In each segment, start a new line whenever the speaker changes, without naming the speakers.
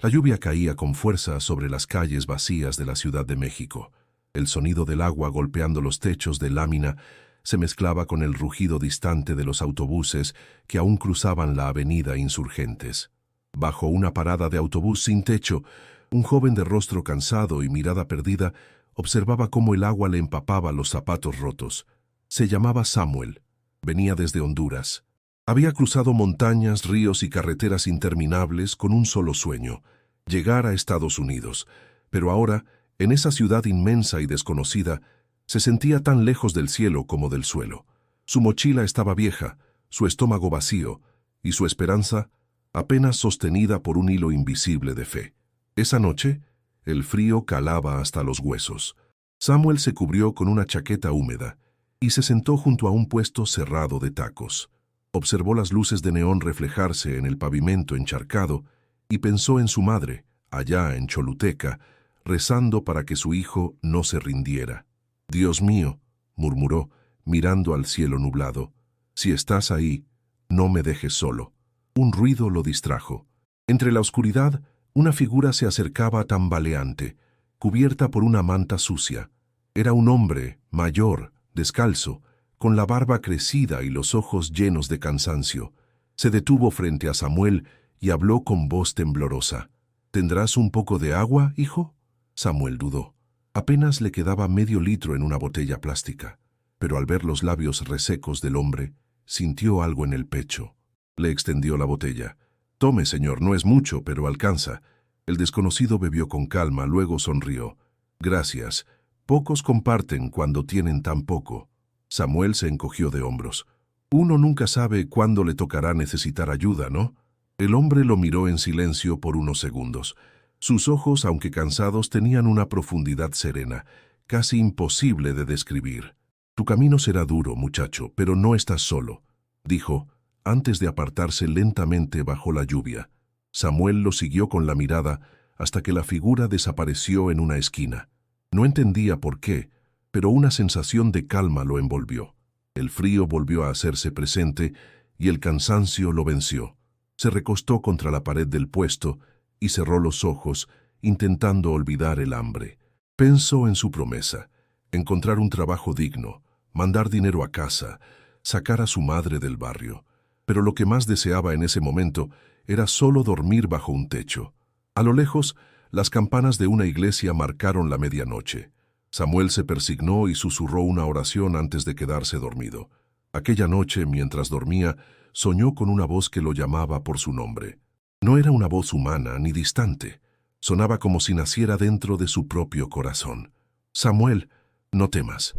La lluvia caía con fuerza sobre las calles vacías de la Ciudad de México. El sonido del agua golpeando los techos de lámina se mezclaba con el rugido distante de los autobuses que aún cruzaban la avenida Insurgentes. Bajo una parada de autobús sin techo, un joven de rostro cansado y mirada perdida observaba cómo el agua le empapaba los zapatos rotos. Se llamaba Samuel. Venía desde Honduras. Había cruzado montañas, ríos y carreteras interminables con un solo sueño: llegar a Estados Unidos. Pero ahora, en esa ciudad inmensa y desconocida, se sentía tan lejos del cielo como del suelo. Su mochila estaba vieja, su estómago vacío, y su esperanza apenas sostenida por un hilo invisible de fe. Esa noche, el frío calaba hasta los huesos. Samuel se cubrió con una chaqueta húmeda y se sentó junto a un puesto cerrado de tacos. Observó las luces de neón reflejarse en el pavimento encharcado y pensó en su madre, allá en Choluteca, rezando para que su hijo no se rindiera. «Dios mío», murmuró, mirando al cielo nublado, «si estás ahí, no me dejes solo». Un ruido lo distrajo. Entre la oscuridad, una figura se acercaba tambaleante, cubierta por una manta sucia. Era un hombre, mayor, descalzo, con la barba crecida y los ojos llenos de cansancio. Se detuvo frente a Samuel y habló con voz temblorosa. «¿Tendrás un poco de agua, hijo?». Samuel dudó. Apenas le quedaba medio litro en una botella plástica, pero al ver los labios resecos del hombre, sintió algo en el pecho. Le extendió la botella. «Tome, señor, no es mucho, pero alcanza». El desconocido bebió con calma, luego sonrió. «Gracias. Pocos comparten cuando tienen tan poco». Samuel se encogió de hombros. «Uno nunca sabe cuándo le tocará necesitar ayuda, ¿no?». El hombre lo miró en silencio por unos segundos. Sus ojos, aunque cansados, tenían una profundidad serena, casi imposible de describir. «Tu camino será duro, muchacho, pero no estás solo», dijo, antes de apartarse lentamente bajo la lluvia. Samuel lo siguió con la mirada hasta que la figura desapareció en una esquina. No entendía por qué, pero una sensación de calma lo envolvió. El frío volvió a hacerse presente y el cansancio lo venció. Se recostó contra la pared del puesto y cerró los ojos, intentando olvidar el hambre. Pensó en su promesa: encontrar un trabajo digno, mandar dinero a casa, sacar a su madre del barrio. Pero lo que más deseaba en ese momento era solo dormir bajo un techo. A lo lejos, las campanas de una iglesia marcaron la medianoche. Samuel se persignó y susurró una oración antes de quedarse dormido. Aquella noche, mientras dormía, soñó con una voz que lo llamaba por su nombre. No era una voz humana ni distante. Sonaba como si naciera dentro de su propio corazón. «Samuel, no temas».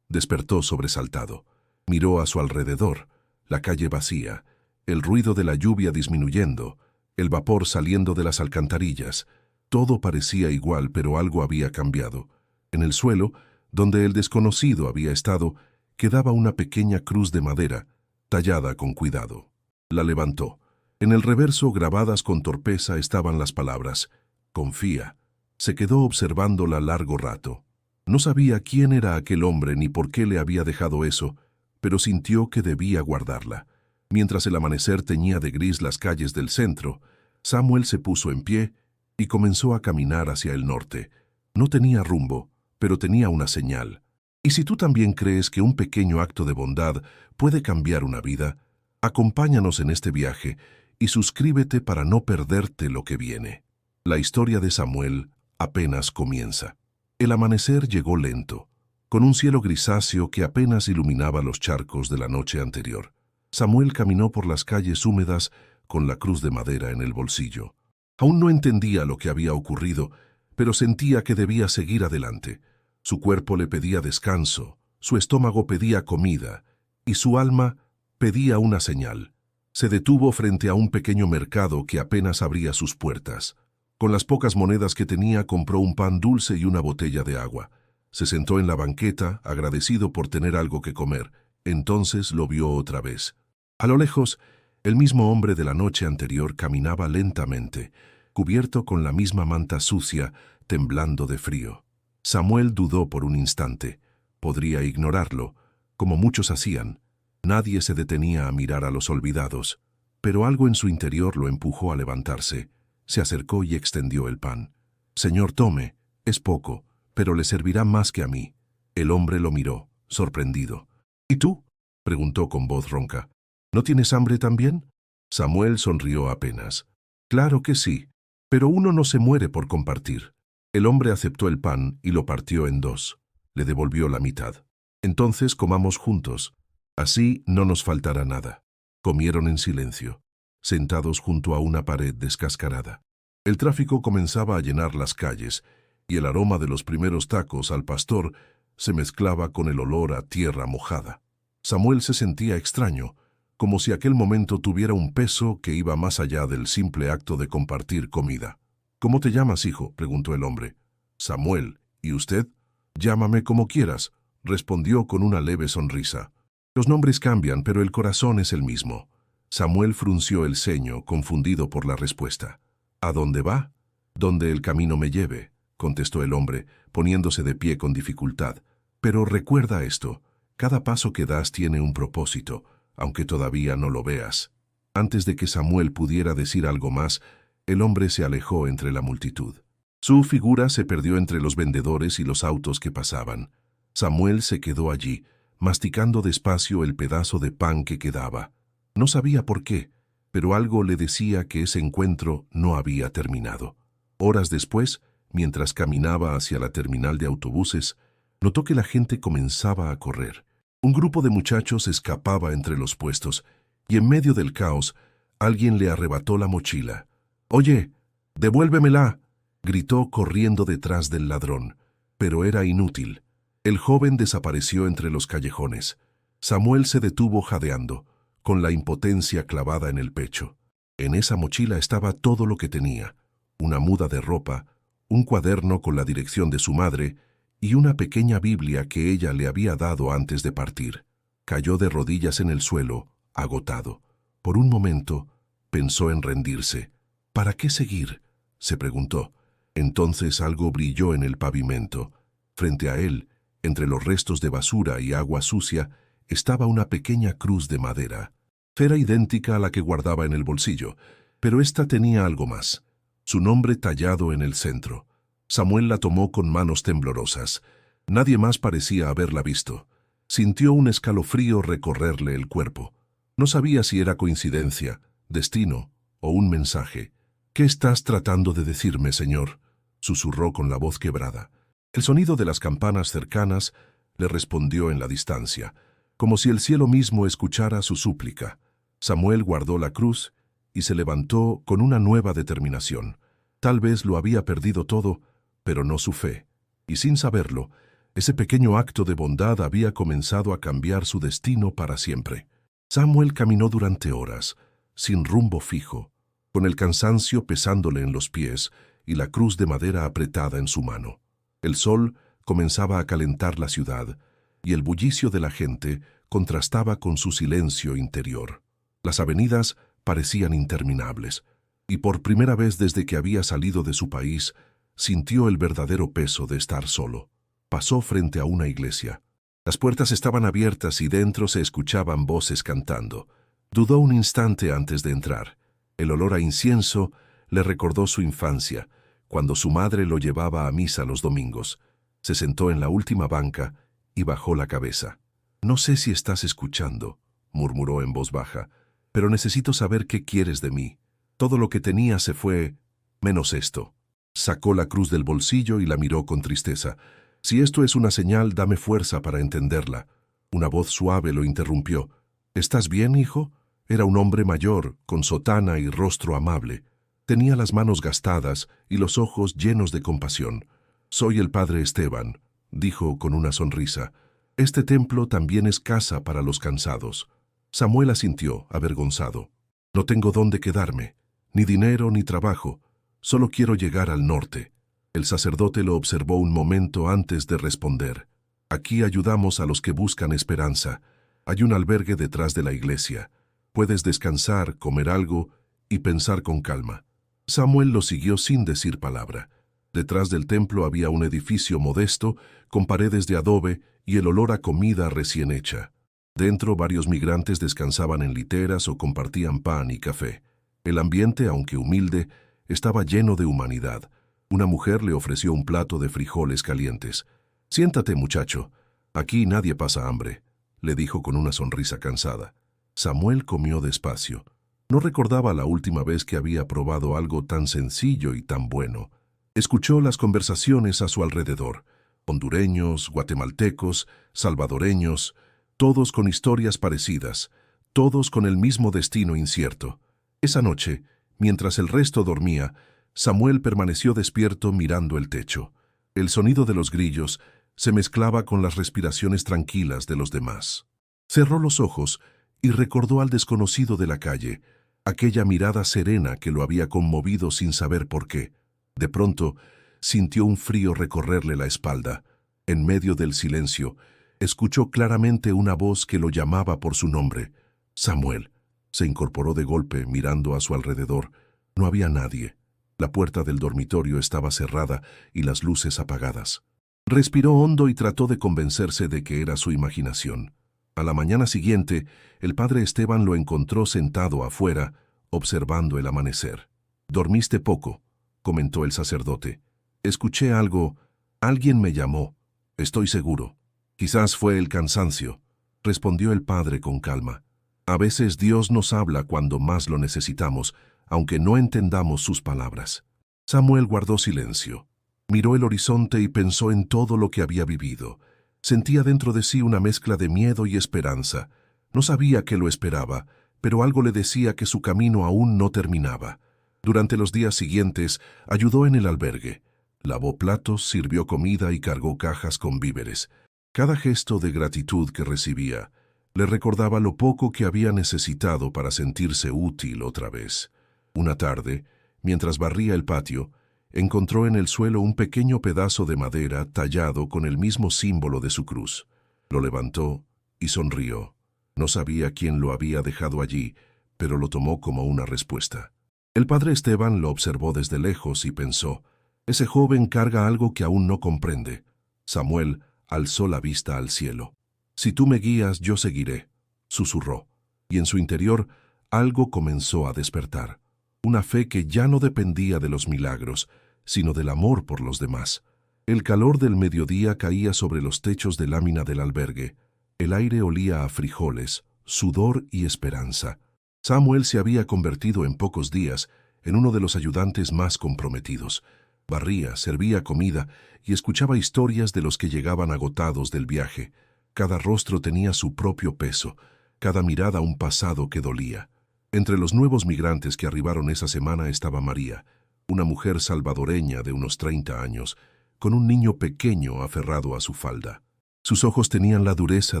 Despertó sobresaltado. Miró a su alrededor. La calle vacía, el ruido de la lluvia disminuyendo, el vapor saliendo de las alcantarillas. Todo parecía igual, pero algo había cambiado. En el suelo, donde el desconocido había estado, quedaba una pequeña cruz de madera, tallada con cuidado. La levantó. En el reverso, grabadas con torpeza, estaban las palabras: «Confía». Se quedó observándola largo rato. No sabía quién era aquel hombre ni por qué le había dejado eso, pero sintió que debía guardarla. Mientras el amanecer teñía de gris las calles del centro, Samuel se puso en pie y comenzó a caminar hacia el norte. No tenía rumbo, pero tenía una señal. Y si tú también crees que un pequeño acto de bondad puede cambiar una vida, acompáñanos en este viaje y suscríbete para no perderte lo que viene. La historia de Samuel apenas comienza. El amanecer llegó lento, con un cielo grisáceo que apenas iluminaba los charcos de la noche anterior. Samuel caminó por las calles húmedas con la cruz de madera en el bolsillo. Aún no entendía lo que había ocurrido, pero sentía que debía seguir adelante. Su cuerpo le pedía descanso, su estómago pedía comida, y su alma pedía una señal. Se detuvo frente a un pequeño mercado que apenas abría sus puertas. Con las pocas monedas que tenía, compró un pan dulce y una botella de agua. Se sentó en la banqueta, agradecido por tener algo que comer. Entonces lo vio otra vez. A lo lejos, el mismo hombre de la noche anterior caminaba lentamente, cubierto con la misma manta sucia, temblando de frío. Samuel dudó por un instante. Podría ignorarlo, como muchos hacían. Nadie se detenía a mirar a los olvidados, pero algo en su interior lo empujó a levantarse. Se acercó y extendió el pan. «Señor, tome, es poco, pero le servirá más que a mí». El hombre lo miró, sorprendido. «¿Y tú?», preguntó con voz ronca. «¿No tienes hambre también?». Samuel sonrió apenas. «Claro que sí, pero uno no se muere por compartir». El hombre aceptó el pan y lo partió en dos. Le devolvió la mitad. «Entonces comamos juntos. Así no nos faltará nada». Comieron en silencio, sentados junto a una pared descascarada. El tráfico comenzaba a llenar las calles, y el aroma de los primeros tacos al pastor se mezclaba con el olor a tierra mojada. Samuel se sentía extraño, como si aquel momento tuviera un peso que iba más allá del simple acto de compartir comida. «¿Cómo te llamas, hijo?», preguntó el hombre. «Samuel. ¿Y usted?». «Llámame como quieras», respondió con una leve sonrisa. «Los nombres cambian, pero el corazón es el mismo». Samuel frunció el ceño, confundido por la respuesta. «¿A dónde va?». «Donde el camino me lleve», contestó el hombre, poniéndose de pie con dificultad. «Pero recuerda esto, cada paso que das tiene un propósito, aunque todavía no lo veas». Antes de que Samuel pudiera decir algo más, el hombre se alejó entre la multitud. Su figura se perdió entre los vendedores y los autos que pasaban. Samuel se quedó allí, masticando despacio el pedazo de pan que quedaba. No sabía por qué, pero algo le decía que ese encuentro no había terminado. Horas después, mientras caminaba hacia la terminal de autobuses, notó que la gente comenzaba a correr. Un grupo de muchachos escapaba entre los puestos, y en medio del caos, alguien le arrebató la mochila. «Oye, devuélvemela», gritó corriendo detrás del ladrón, pero era inútil. El joven desapareció entre los callejones. Samuel se detuvo jadeando, con la impotencia clavada en el pecho. En esa mochila estaba todo lo que tenía: una muda de ropa, un cuaderno con la dirección de su madre y una pequeña Biblia que ella le había dado antes de partir. Cayó de rodillas en el suelo, agotado. Por un momento, pensó en rendirse. «¿Para qué seguir?», se preguntó. Entonces algo brilló en el pavimento. Frente a él, entre los restos de basura y agua sucia, estaba una pequeña cruz de madera. Era idéntica a la que guardaba en el bolsillo, pero esta tenía algo más: su nombre tallado en el centro. Samuel la tomó con manos temblorosas. Nadie más parecía haberla visto. Sintió un escalofrío recorrerle el cuerpo. No sabía si era coincidencia, destino o un mensaje. «¿Qué estás tratando de decirme, señor?», susurró con la voz quebrada. El sonido de las campanas cercanas le respondió en la distancia, como si el cielo mismo escuchara su súplica. Samuel guardó la cruz y se levantó con una nueva determinación. Tal vez lo había perdido todo, pero no su fe. Y sin saberlo, ese pequeño acto de bondad había comenzado a cambiar su destino para siempre. Samuel caminó durante horas, sin rumbo fijo, con el cansancio pesándole en los pies y la cruz de madera apretada en su mano. El sol comenzaba a calentar la ciudad, y el bullicio de la gente contrastaba con su silencio interior. Las avenidas parecían interminables, y por primera vez desde que había salido de su país, sintió el verdadero peso de estar solo. Pasó frente a una iglesia. Las puertas estaban abiertas y dentro se escuchaban voces cantando. Dudó un instante antes de entrar. El olor a incienso le recordó su infancia, cuando su madre lo llevaba a misa los domingos. Se sentó en la última banca y bajó la cabeza. «No sé si estás escuchando», murmuró en voz baja, «pero necesito saber qué quieres de mí. Todo lo que tenía se fue, menos esto». Sacó la cruz del bolsillo y la miró con tristeza. «Si esto es una señal, dame fuerza para entenderla». Una voz suave lo interrumpió. «¿Estás bien, hijo?». Era un hombre mayor, con sotana y rostro amable. Tenía las manos gastadas y los ojos llenos de compasión. «Soy el padre Esteban», dijo con una sonrisa. «Este templo también es casa para los cansados». Samuel asintió, avergonzado. «No tengo dónde quedarme, ni dinero ni trabajo. Solo quiero llegar al norte». El sacerdote lo observó un momento antes de responder. «Aquí ayudamos a los que buscan esperanza. Hay un albergue detrás de la iglesia. Puedes descansar, comer algo y pensar con calma». Samuel lo siguió sin decir palabra. Detrás del templo había un edificio modesto, con paredes de adobe y el olor a comida recién hecha. Dentro, varios migrantes descansaban en literas o compartían pan y café. El ambiente, aunque humilde, Estaba lleno de humanidad. Una mujer le ofreció un plato de frijoles calientes. «Siéntate, muchacho. Aquí nadie pasa hambre», le dijo con una sonrisa cansada. Samuel comió despacio. No recordaba la última vez que había probado algo tan sencillo y tan bueno. Escuchó las conversaciones a su alrededor. Hondureños, guatemaltecos, salvadoreños, todos con historias parecidas, todos con el mismo destino incierto. Esa noche, mientras el resto dormía, Samuel permaneció despierto mirando el techo. El sonido de los grillos se mezclaba con las respiraciones tranquilas de los demás. Cerró los ojos y recordó al desconocido de la calle, aquella mirada serena que lo había conmovido sin saber por qué. De pronto, sintió un frío recorrerle la espalda. En medio del silencio, escuchó claramente una voz que lo llamaba por su nombre. «Samuel». Se incorporó de golpe, mirando a su alrededor. No había nadie. La puerta del dormitorio estaba cerrada y las luces apagadas. Respiró hondo y trató de convencerse de que era su imaginación. A la mañana siguiente, el padre Esteban lo encontró sentado afuera, observando el amanecer. «Dormiste poco», comentó el sacerdote. «Escuché algo. Alguien me llamó. Estoy seguro. Quizás fue el cansancio», respondió el padre con calma. «A veces Dios nos habla cuando más lo necesitamos, aunque no entendamos sus palabras». Samuel guardó silencio. Miró el horizonte y pensó en todo lo que había vivido. Sentía dentro de sí una mezcla de miedo y esperanza. No sabía qué lo esperaba, pero algo le decía que su camino aún no terminaba. Durante los días siguientes, ayudó en el albergue. Lavó platos, sirvió comida y cargó cajas con víveres. Cada gesto de gratitud que recibía le recordaba lo poco que había necesitado para sentirse útil otra vez. Una tarde, mientras barría el patio, encontró en el suelo un pequeño pedazo de madera tallado con el mismo símbolo de su cruz. Lo levantó y sonrió. No sabía quién lo había dejado allí, pero lo tomó como una respuesta. El padre Esteban lo observó desde lejos y pensó: «Ese joven carga algo que aún no comprende». Samuel alzó la vista al cielo. «Si tú me guías, yo seguiré», susurró, y en su interior algo comenzó a despertar. Una fe que ya no dependía de los milagros, sino del amor por los demás. El calor del mediodía caía sobre los techos de lámina del albergue. El aire olía a frijoles, sudor y esperanza. Samuel se había convertido en pocos días en uno de los ayudantes más comprometidos. Barría, servía comida y escuchaba historias de los que llegaban agotados del viaje. Cada rostro tenía su propio peso, cada mirada un pasado que dolía. Entre los nuevos migrantes que arribaron esa semana estaba María, una mujer salvadoreña de unos 30 años, con un niño pequeño aferrado a su falda. Sus ojos tenían la dureza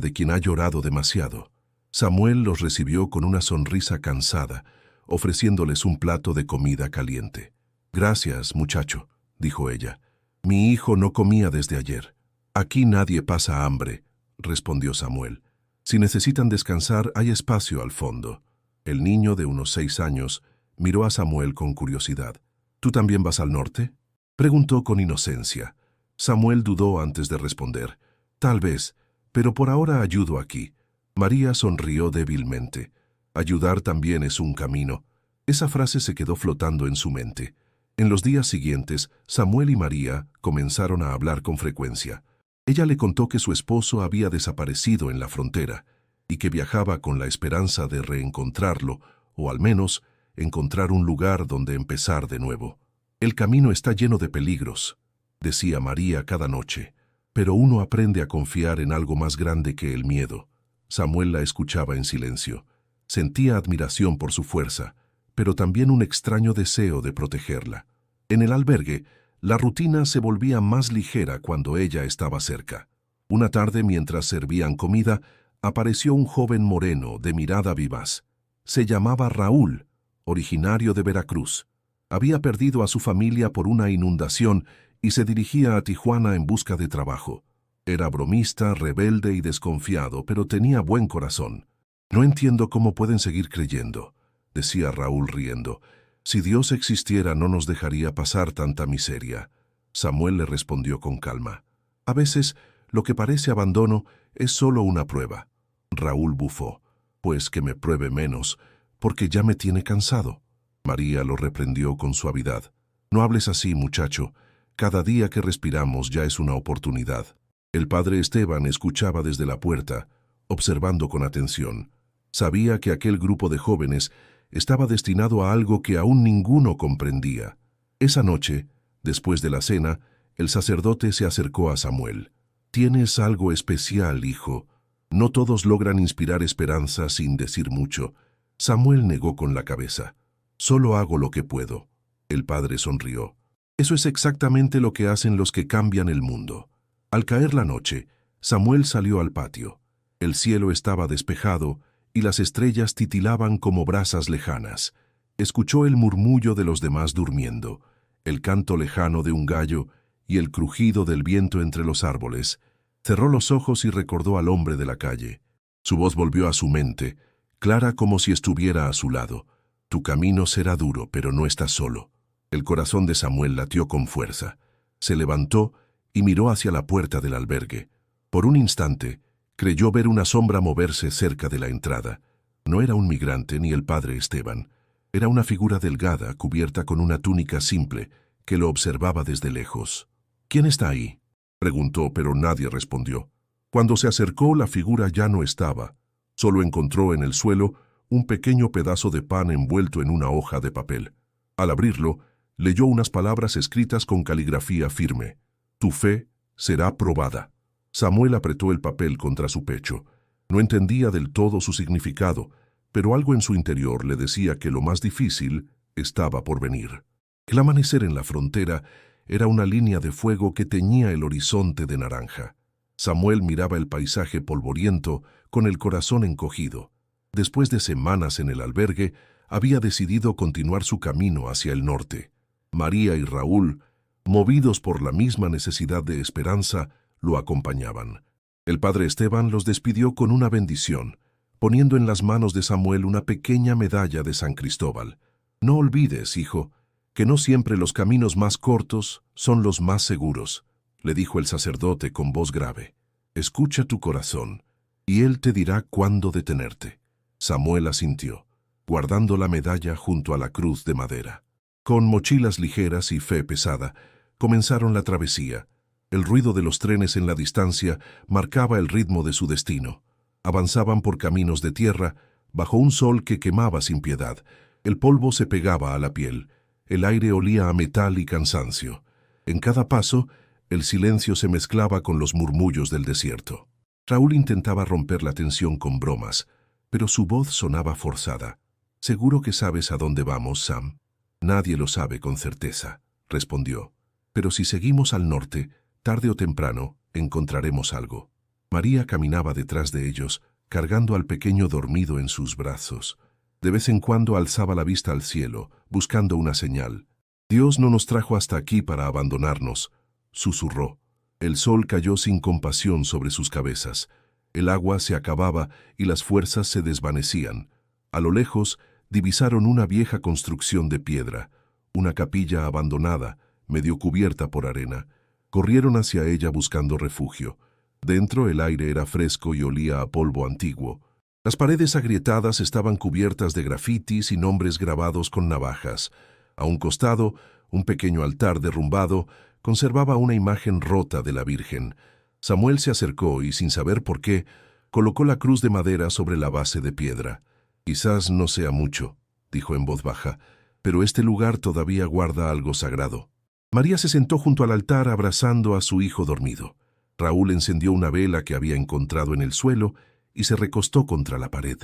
de quien ha llorado demasiado. Samuel los recibió con una sonrisa cansada, ofreciéndoles un plato de comida caliente. «Gracias, muchacho», dijo ella. «Mi hijo no comía desde ayer». «Aquí nadie pasa hambre», respondió Samuel. «Si necesitan descansar, hay espacio al fondo». El niño de unos 6 años miró a Samuel con curiosidad. «¿Tú también vas al norte?», preguntó con inocencia. Samuel dudó antes de responder. «Tal vez, pero por ahora ayudo aquí». María sonrió débilmente. «Ayudar también es un camino». Esa frase se quedó flotando en su mente. En los días siguientes, Samuel y María comenzaron a hablar con frecuencia. Ella le contó que su esposo había desaparecido en la frontera y que viajaba con la esperanza de reencontrarlo, o al menos encontrar un lugar donde empezar de nuevo. «El camino está lleno de peligros», decía María cada noche, «pero uno aprende a confiar en algo más grande que el miedo». Samuel la escuchaba en silencio. Sentía admiración por su fuerza, pero también un extraño deseo de protegerla. En el albergue, la rutina se volvía más ligera cuando ella estaba cerca. Una tarde, mientras servían comida, apareció un joven moreno de mirada vivaz. Se llamaba Raúl, originario de Veracruz. Había perdido a su familia por una inundación y se dirigía a Tijuana en busca de trabajo. Era bromista, rebelde y desconfiado, pero tenía buen corazón. «No entiendo cómo pueden seguir creyendo», decía Raúl riendo. «Si Dios existiera, no nos dejaría pasar tanta miseria». Samuel le respondió con calma. «A veces, lo que parece abandono es solo una prueba». Raúl bufó. «Pues que me pruebe menos, porque ya me tiene cansado». María lo reprendió con suavidad. No hables así, muchacho. Cada día que respiramos ya es una oportunidad. El padre Esteban escuchaba desde la puerta, observando con atención. Sabía que aquel grupo de jóvenes estaba destinado a algo que aún ninguno comprendía. Esa noche, después de la cena, el sacerdote se acercó a Samuel. «Tienes algo especial, hijo. No todos logran inspirar esperanza sin decir mucho». Samuel negó con la cabeza. «Solo hago lo que puedo». El padre sonrió. «Eso es exactamente lo que hacen los que cambian el mundo». Al caer la noche, Samuel salió al patio. El cielo estaba despejado y las estrellas titilaban como brasas lejanas. Escuchó el murmullo de los demás durmiendo, el canto lejano de un gallo y el crujido del viento entre los árboles. Cerró los ojos y recordó al hombre de la calle. Su voz volvió a su mente, clara como si estuviera a su lado. «Tu camino será duro, pero no estás solo». El corazón de Samuel latió con fuerza. Se levantó y miró hacia la puerta del albergue. Por un instante, creyó ver una sombra moverse cerca de la entrada. No era un migrante ni el padre Esteban. Era una figura delgada, cubierta con una túnica simple, que lo observaba desde lejos. «¿Quién está ahí?», preguntó, pero nadie respondió. Cuando se acercó, la figura ya no estaba. Solo encontró en el suelo un pequeño pedazo de pan envuelto en una hoja de papel. Al abrirlo, leyó unas palabras escritas con caligrafía firme. «Tu fe será probada». Samuel apretó el papel contra su pecho. No entendía del todo su significado, pero algo en su interior le decía que lo más difícil estaba por venir. El amanecer en la frontera era una línea de fuego que teñía el horizonte de naranja. Samuel miraba el paisaje polvoriento con el corazón encogido. Después de semanas en el albergue, había decidido continuar su camino hacia el norte. María y Raúl, movidos por la misma necesidad de esperanza, lo acompañaban. El padre Esteban los despidió con una bendición, poniendo en las manos de Samuel una pequeña medalla de San Cristóbal. «No olvides, hijo, que no siempre los caminos más cortos son los más seguros», le dijo el sacerdote con voz grave. «Escucha tu corazón, y él te dirá cuándo detenerte». Samuel asintió, guardando la medalla junto a la cruz de madera. Con mochilas ligeras y fe pesada, comenzaron la travesía. El ruido de los trenes en la distancia marcaba el ritmo de su destino. Avanzaban por caminos de tierra, bajo un sol que quemaba sin piedad. El polvo se pegaba a la piel. El aire olía a metal y cansancio. En cada paso, el silencio se mezclaba con los murmullos del desierto. Raúl intentaba romper la tensión con bromas, pero su voz sonaba forzada. «¿Seguro que sabes a dónde vamos, Sam?» «Nadie lo sabe con certeza», respondió. «Pero si seguimos al norte, tarde o temprano, encontraremos algo». María caminaba detrás de ellos, cargando al pequeño dormido en sus brazos. De vez en cuando alzaba la vista al cielo, buscando una señal. «Dios no nos trajo hasta aquí para abandonarnos», susurró. El sol cayó sin compasión sobre sus cabezas. El agua se acababa y las fuerzas se desvanecían. A lo lejos, divisaron una vieja construcción de piedra, una capilla abandonada, medio cubierta por arena. Corrieron hacia ella buscando refugio. Dentro el aire era fresco y olía a polvo antiguo. Las paredes agrietadas estaban cubiertas de grafitis y nombres grabados con navajas. A un costado, un pequeño altar derrumbado conservaba una imagen rota de la Virgen. Samuel se acercó y, sin saber por qué, colocó la cruz de madera sobre la base de piedra. «Quizás no sea mucho», dijo en voz baja, «pero este lugar todavía guarda algo sagrado». María se sentó junto al altar abrazando a su hijo dormido. Raúl encendió una vela que había encontrado en el suelo y se recostó contra la pared.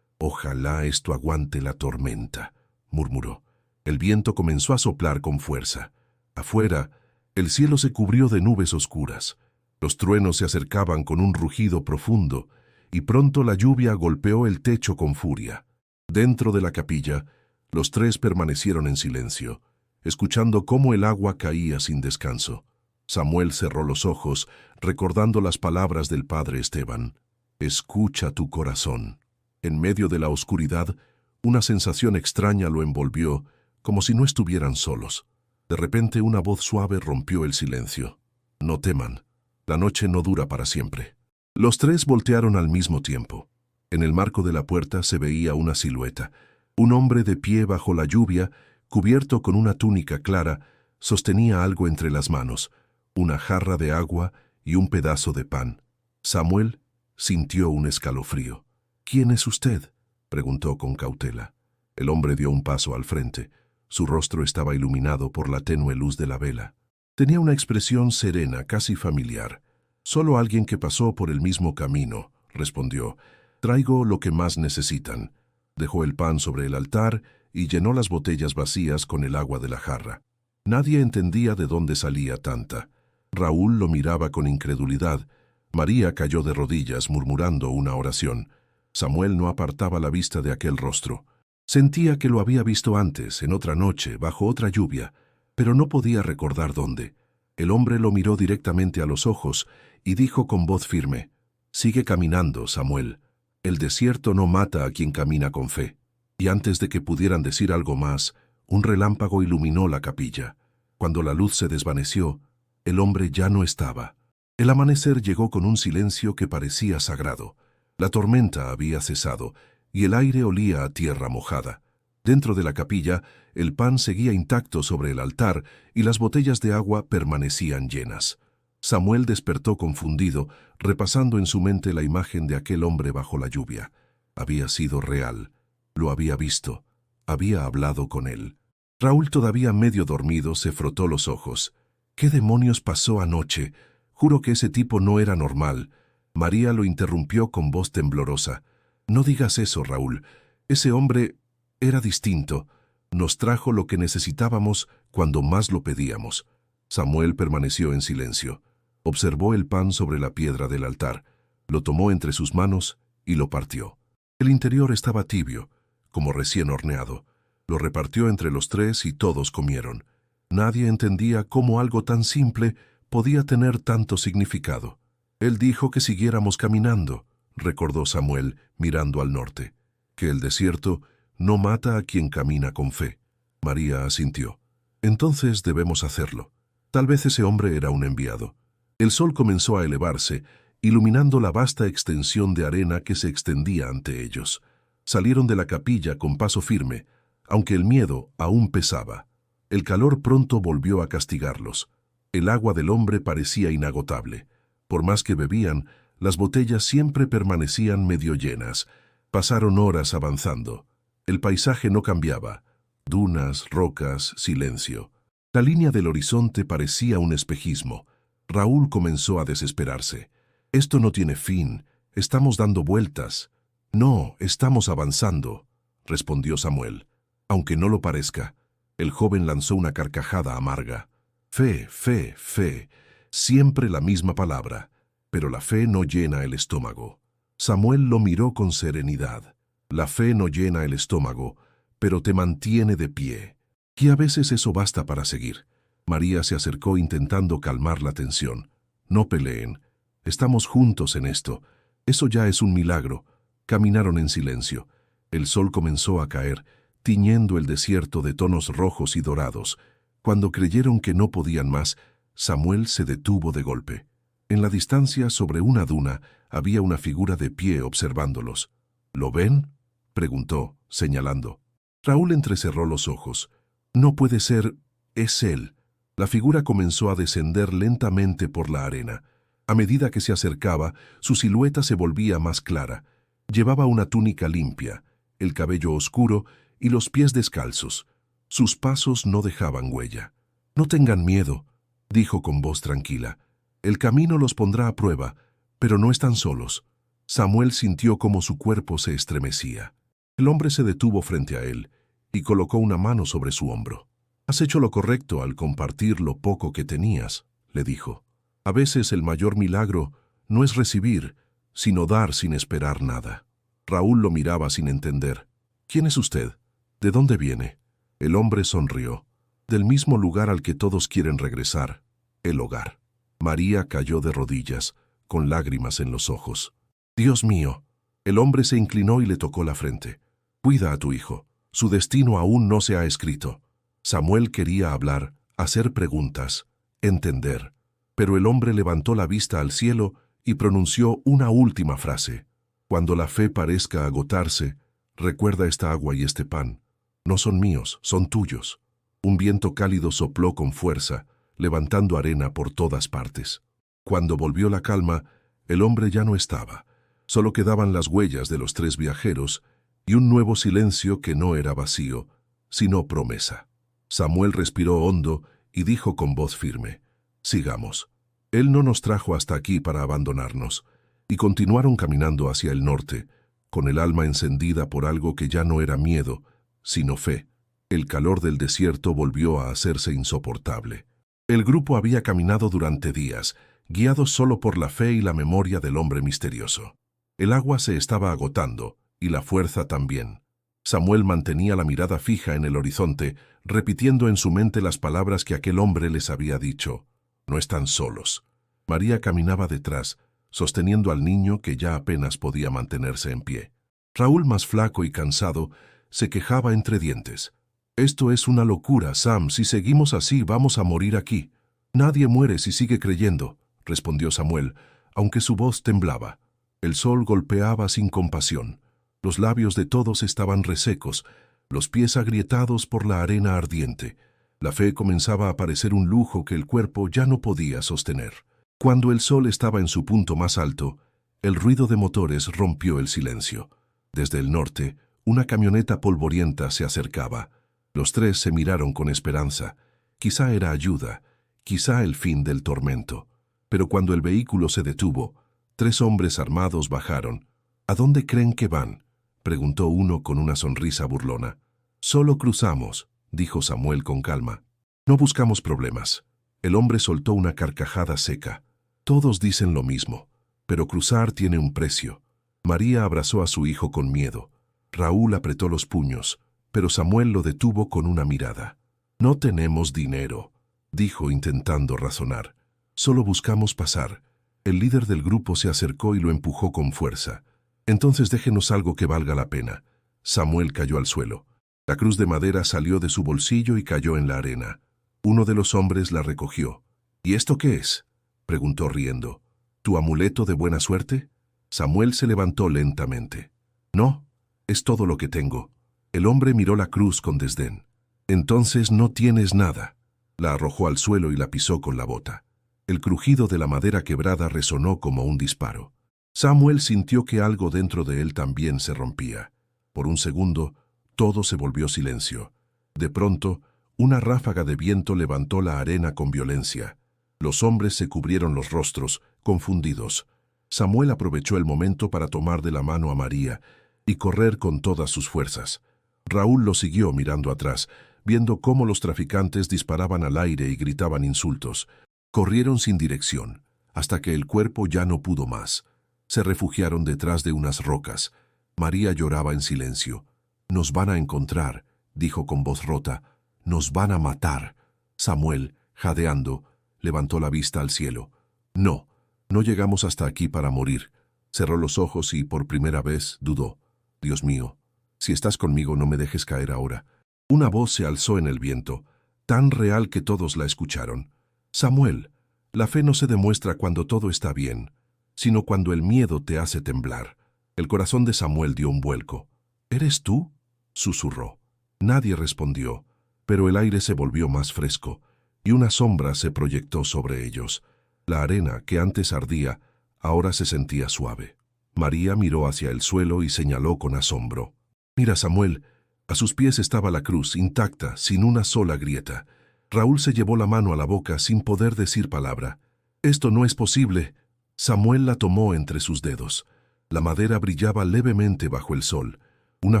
«Ojalá esto aguante la tormenta», murmuró. El viento comenzó a soplar con fuerza. Afuera, el cielo se cubrió de nubes oscuras. Los truenos se acercaban con un rugido profundo, y pronto la lluvia golpeó el techo con furia. Dentro de la capilla, los tres permanecieron en silencio, escuchando cómo el agua caía sin descanso. Samuel cerró los ojos, recordando las palabras del padre Esteban. «Escucha tu corazón». En medio de la oscuridad, una sensación extraña lo envolvió, como si no estuvieran solos. De repente una voz suave rompió el silencio. «No teman, la noche no dura para siempre». Los tres voltearon al mismo tiempo. En el marco de la puerta se veía una silueta, Un hombre de pie bajo la lluvia, cubierto con una túnica clara, sostenía algo entre las manos, una jarra de agua y un pedazo de pan. Samuel sintió un escalofrío. «¿Quién es usted?», preguntó con cautela. El hombre dio un paso al frente. Su rostro estaba iluminado por la tenue luz de la vela. Tenía una expresión serena, casi familiar. «Solo alguien que pasó por el mismo camino», respondió. «Traigo lo que más necesitan». Dejó el pan sobre el altar y llenó las botellas vacías con el agua de la jarra. Nadie entendía de dónde salía tanta. Raúl lo miraba con incredulidad. María cayó de rodillas murmurando una oración. Samuel no apartaba la vista de aquel rostro. Sentía que lo había visto antes, en otra noche, bajo otra lluvia, pero no podía recordar dónde. El hombre lo miró directamente a los ojos y dijo con voz firme: «Sigue caminando, Samuel. El desierto no mata a quien camina con fe». Y antes de que pudieran decir algo más, un relámpago iluminó la capilla. Cuando la luz se desvaneció, el hombre ya no estaba. El amanecer llegó con un silencio que parecía sagrado. La tormenta había cesado y el aire olía a tierra mojada. Dentro de la capilla, el pan seguía intacto sobre el altar y las botellas de agua permanecían llenas. Samuel despertó confundido, repasando en su mente la imagen de aquel hombre bajo la lluvia. Había sido real. Lo había visto. Había hablado con él. Raúl, todavía medio dormido, se frotó los ojos. «¿Qué demonios pasó anoche? Juro que ese tipo no era normal». María lo interrumpió con voz temblorosa. «No digas eso, Raúl. Ese hombre era distinto. Nos trajo lo que necesitábamos cuando más lo pedíamos». Samuel permaneció en silencio. Observó el pan sobre la piedra del altar. Lo tomó entre sus manos y lo partió. El interior estaba tibio, como recién horneado. Lo repartió entre los tres y todos comieron. Nadie entendía cómo algo tan simple podía tener tanto significado. «Él dijo que siguiéramos caminando», recordó Samuel, mirando al norte. «Que el desierto no mata a quien camina con fe». María asintió. «Entonces debemos hacerlo». Tal vez ese hombre era un enviado. El sol comenzó a elevarse, iluminando la vasta extensión de arena que se extendía ante ellos. Salieron de la capilla con paso firme, aunque el miedo aún pesaba. El calor pronto volvió a castigarlos. El agua del hombre parecía inagotable. Por más que bebían, las botellas siempre permanecían medio llenas. Pasaron horas avanzando. El paisaje no cambiaba. Dunas, rocas, silencio. La línea del horizonte parecía un espejismo. Raúl comenzó a desesperarse. «Esto no tiene fin. Estamos dando vueltas». «No, estamos avanzando», respondió Samuel. Aunque no lo parezca. El joven lanzó una carcajada amarga. «Fe, fe, fe». Siempre la misma palabra, pero la fe no llena el estómago. Samuel lo miró con serenidad. La fe no llena el estómago, pero te mantiene de pie. Y a veces eso basta para seguir. María se acercó intentando calmar la tensión. «No peleen. Estamos juntos en esto. Eso ya es un milagro». Caminaron en silencio. El sol comenzó a caer, tiñendo el desierto de tonos rojos y dorados. Cuando creyeron que no podían más, Samuel se detuvo de golpe. En la distancia, sobre una duna, había una figura de pie observándolos. «¿Lo ven?», preguntó, señalando. Raúl entrecerró los ojos. «No puede ser, es él». La figura comenzó a descender lentamente por la arena. A medida que se acercaba, su silueta se volvía más clara. Llevaba una túnica limpia, el cabello oscuro y los pies descalzos. Sus pasos no dejaban huella. «No tengan miedo», dijo con voz tranquila. «El camino los pondrá a prueba, pero no están solos». Samuel sintió cómo su cuerpo se estremecía. El hombre se detuvo frente a él y colocó una mano sobre su hombro. «Has hecho lo correcto al compartir lo poco que tenías», le dijo. «A veces el mayor milagro no es recibir, sino dar sin esperar nada». Raúl lo miraba sin entender. «¿Quién es usted? ¿De dónde viene?». El hombre sonrió. «Del mismo lugar al que todos quieren regresar, el hogar». María cayó de rodillas, con lágrimas en los ojos. «Dios mío». El hombre se inclinó y le tocó la frente. «Cuida a tu hijo. Su destino aún no se ha escrito». Samuel quería hablar, hacer preguntas, entender. Pero el hombre levantó la vista al cielo y pronunció una última frase. «Cuando la fe parezca agotarse, Recuerda esta agua y este pan. No son míos, son tuyos. Un viento cálido sopló con fuerza, levantando arena por todas partes. Cuando volvió la calma, el hombre ya no estaba. Solo quedaban las huellas de los 3 viajeros y un nuevo silencio que no era vacío, sino promesa. Samuel respiró hondo y dijo con voz firme: «Sigamos. Él no nos trajo hasta aquí para abandonarnos». Y continuaron caminando hacia el norte, con el alma encendida por algo que ya no era miedo, sino fe. El calor del desierto volvió a hacerse insoportable. El grupo había caminado durante días, guiados solo por la fe y la memoria del hombre misterioso. El agua se estaba agotando, y la fuerza también. Samuel mantenía la mirada fija en el horizonte, repitiendo en su mente las palabras que aquel hombre les había dicho. No están solos. María caminaba detrás, sosteniendo al niño que ya apenas podía mantenerse en pie. Raúl, más flaco y cansado, se quejaba entre dientes. «Esto es una locura, Sam. Si seguimos así, vamos a morir aquí». «Nadie muere si sigue creyendo», respondió Samuel, aunque su voz temblaba. El sol golpeaba sin compasión. Los labios de todos estaban resecos, los pies agrietados por la arena ardiente. La fe comenzaba a parecer un lujo que el cuerpo ya no podía sostener. Cuando el sol estaba en su punto más alto, el ruido de motores rompió el silencio. Desde el norte, una camioneta polvorienta se acercaba. Los 3 se miraron con esperanza. Quizá era ayuda, quizá el fin del tormento. Pero cuando el vehículo se detuvo, 3 hombres armados bajaron. «¿A dónde creen que van?», preguntó uno con una sonrisa burlona. «Solo cruzamos», dijo Samuel con calma. «No buscamos problemas». El hombre soltó una carcajada seca. «Todos dicen lo mismo, pero cruzar tiene un precio». María abrazó a su hijo con miedo. Raúl apretó los puños, pero Samuel lo detuvo con una mirada. «No tenemos dinero», dijo intentando razonar. «Solo buscamos pasar». El líder del grupo se acercó y lo empujó con fuerza. «Entonces déjenos algo que valga la pena». Samuel cayó al suelo. La cruz de madera salió de su bolsillo y cayó en la arena. Uno de los hombres la recogió. «¿Y esto qué es?», preguntó riendo. «¿Tu amuleto de buena suerte?». Samuel se levantó lentamente. «No, es todo lo que tengo». El hombre miró la cruz con desdén. «Entonces no tienes nada». La arrojó al suelo y la pisó con la bota. El crujido de la madera quebrada resonó como un disparo. Samuel sintió que algo dentro de él también se rompía. Por un segundo, todo se volvió silencio. De pronto, una ráfaga de viento levantó la arena con violencia. Los hombres se cubrieron los rostros, confundidos. Samuel aprovechó el momento para tomar de la mano a María y correr con todas sus fuerzas. Raúl lo siguió mirando atrás, viendo cómo los traficantes disparaban al aire y gritaban insultos. Corrieron sin dirección, hasta que el cuerpo ya no pudo más. Se refugiaron detrás de unas rocas. María lloraba en silencio. «Nos van a encontrar», dijo con voz rota. «Nos van a matar». Samuel, jadeando, levantó la vista al cielo. «No, no llegamos hasta aquí para morir». Cerró los ojos y por primera vez dudó. «Dios mío, si estás conmigo no me dejes caer ahora». Una voz se alzó en el viento, tan real que todos la escucharon. «Samuel, la fe no se demuestra cuando todo está bien, sino cuando el miedo te hace temblar». El corazón de Samuel dio un vuelco. «¿Eres tú?», susurró. Nadie respondió, pero el aire se volvió más fresco, y una sombra se proyectó sobre ellos. La arena, que antes ardía, ahora se sentía suave. María miró hacia el suelo y señaló con asombro. «Mira, Samuel». A sus pies estaba la cruz, intacta, sin una sola grieta. Raúl se llevó la mano a la boca sin poder decir palabra. «Esto no es posible». Samuel la tomó entre sus dedos. La madera brillaba levemente bajo el sol. Una